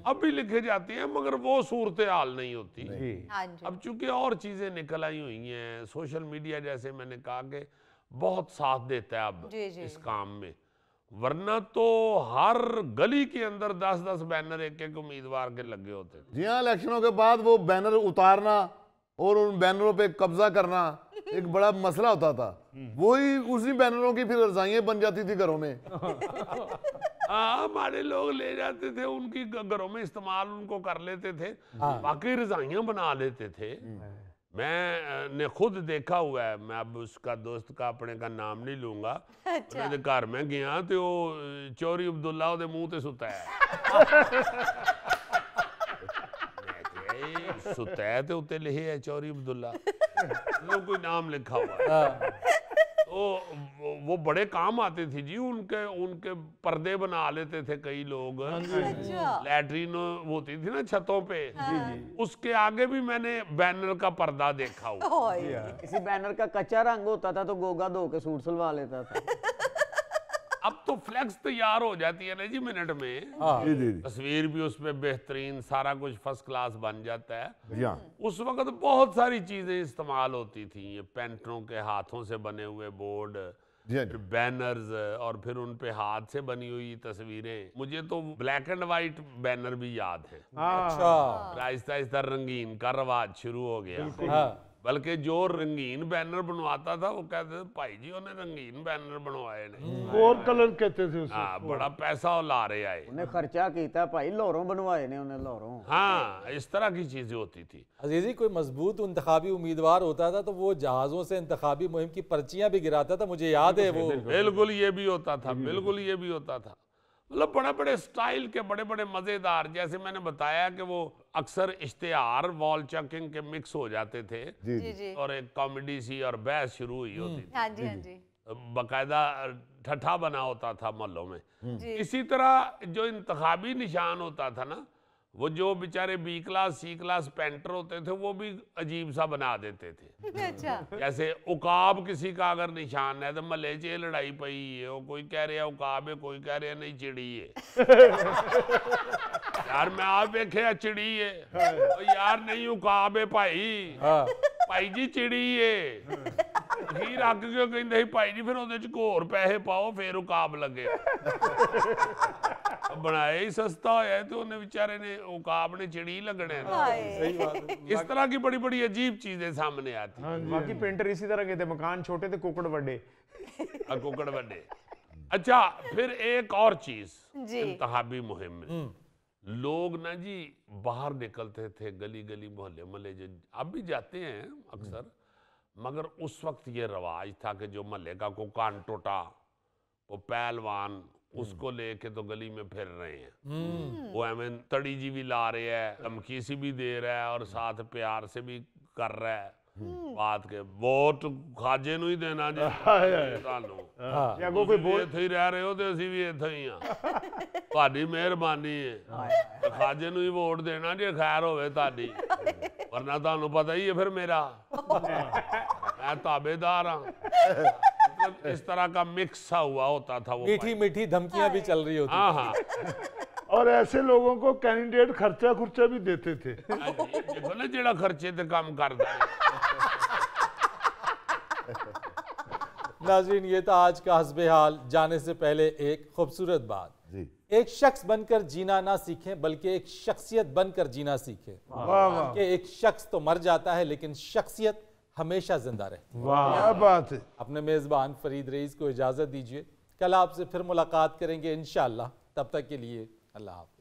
अब भी लिखे जाते हैं, मगर वो सूरत हाल नहीं होती। अब चूंकि और चीजें निकल आई हुई हैं, सोशल मीडिया जैसे मैंने कहा कि बहुत साथ देता है अब इस काम में, वरना तो हर गली के अंदर 10-10 बैनर एक उम्मीदवार के लगे होते थे। जी हाँ, इलेक्शनों के बाद वो बैनर उतारना और उन बैनरों पे कब्जा करना एक बड़ा मसला होता था। वही उसी बैनरों की फिर रजाइयां बन जाती थी घरों में। हमारे लोग ले जाते थे, उनकी घरों में इस्तेमाल उनको कर लेते थे, बाकी रजाइयां बना लेते थे। मैंने खुद देखा हुआ है, मैं अब उसका दोस्त का अपने का नाम नहीं लूंगा, उन्हें घर में गया तो वो चौधरी अब्दुल्ला उहदे मुंह ते सुता है। सुता है तो उत्ते लिखे है चौधरी अब्दुल्ला, कोई नाम लिखा हुआ। तो वो बड़े काम आते थे जी, उनके पर्दे बना लेते थे कई लोग। लैट्रीन होती थी ना छतों पे, उसके आगे भी मैंने बैनर का पर्दा देखा हुआ। किसी बैनर का कच्चा रंग होता था तो गोगा धो के सूट सिलवा लेता था। अब तो फ्लैक्स तैयार हो जाती है ना जी मिनट में, तस्वीर भी उसमें बेहतरीन, सारा कुछ फर्स्ट क्लास बन जाता है। उस वक्त बहुत सारी चीजें इस्तेमाल होती थी, ये पेंटरों के हाथों से बने हुए बोर्ड, फिर बैनर्स, और फिर उन पे हाथ से बनी हुई तस्वीरें। मुझे तो ब्लैक एंड व्हाइट बैनर भी याद है। आहिस्ता आहिस्ता रंगीन का रवाज शुरू हो गया, बल्कि जो रंगीन बैनर बनवाता था वो कहते थे भाई जी उन्हें रंगीन बैनर बनवाए ने, और कलर कहते थे उसे। हाँ, बड़ा पैसा लारे आए, उन्हें खर्चा कीता भाई, लोरों बनवाए ने उन्हें, लोरों। हाँ, इस तरह की चीजें होती थी। अजीजी कोई मजबूत इंतखाबी उम्मीदवार होता था तो वो जहाजों से इंतखाबी मुहिम की पर्चियां भी गिराता था, मुझे याद है वो। बिल्कुल ये भी होता था, बिल्कुल ये भी होता था। मतलब बड़े बड़े स्टाइल के, बड़े बड़े मजेदार, जैसे मैंने बताया कि वो अक्सर इश्तिहार वॉल चकिंग के मिक्स हो जाते थे। जी। और एक कॉमेडी सी और बहस शुरू हुई होती थी। हाँ जी, हाँ जी। बाकायदा ठट्ठा बना होता था मोहल्लों में। इसी तरह जो इंतखाबी निशान होता था ना, वो जो बेचारे B class C class painter होते थे वो भी अजीब सा बना देते थे। अच्छा। जैसे उकाब किसी का अगर निशान है तो महल्ले च लड़ाई पई है, वो कोई कह रहा उकाब है, कोई कह रहा नहीं चिड़ी है। यार मैं आप वेखे चिड़ी है, तो यार नहीं उकाब है भाई, भाई जी चिड़ी है। खीर अग के कहते भाई जी फिर ਉਹਦੇ ਚ ਹੋਰ ਪੈਸੇ ਪਾਓ फिर उकाब लगे। बनाया ही सस्ता होया तो उन्हें बेचारे ने उकाब ने चिड़ी लगने। सही बात है। इस तरह की बड़ी बड़ी अजीब चीजें सामने आती। बाकी पेंटर इसी तरह के थे, मकान छोटे थे, कुकड़ बड़े। कुकड़ बड़े। अच्छा, फिर एक और चीज इंतहा भी मुहिम है। लोग ना जी बाहर निकलते थे गली गली मोहल्ले मोहल्ले, जो अब भी जाते हैं अक्सर, मगर उस वक्त ये रवाज था कि जो मोहल्ले का को कान टूटा, वो पहलवान उसको लेके तो गली में फिर रहे हैं। वो हमें तड़ी जी भी ला रहे है, धमकी सी भी दे रहा है और साथ प्यार से भी कर रहा है बात के वोट खाजे ਨੂੰ ਹੀ देना जी ਤੁਹਾਨੂੰ ਜਾਂ ਕੋਈ ਵੋਟ ਇੱਥੇ ਹੀ ਰਹਿ ਰਹੇ ਹੋ ਤੇ ਅਸੀਂ ਵੀ ਇੱਥੇ ਹੀ ਆ ਤੁਹਾਡੀ ਮਿਹਰਬਾਨੀ ਹੈ ਖਾਜੇ ਨੂੰ ਹੀ ਵੋਟ ਦੇਣਾ ਜੇ ਖੈਰ ਹੋਵੇ ਤੁਹਾਡੀ वरना ਤੁਹਾਨੂੰ ਪਤਾ ਹੀ ਹੈ ਫਿਰ ਮੇਰਾ मैं ताबेदार हाँ। मतलब इस तरह का मिक्स सा हुआ होता था वो, मीठी मीठी धमकियां भी चल रही होती। हाँ हाँ। और ऐसे लोगों को कैंडिडेट खर्चा खुर्चा भी देते थे। देखो ना जेड़ा खर्चे ते काम करता है। नाज़रीन, ये था आज का हस्बे हाल। जाने से पहले एक खूबसूरत बात, एक शख्स बनकर जीना ना सीखें बल्कि एक शख्सियत बनकर जीना सीखें। कि एक शख्स तो मर जाता है लेकिन शख्सियत हमेशा जिंदा रहती है। क्या बात है। अपने मेज़बान फरीद रईस को इजाज़त दीजिए। कल आपसे फिर मुलाकात करेंगे इंशाअल्लाह। तब तक के लिए अल्लाह हाफ़िज़।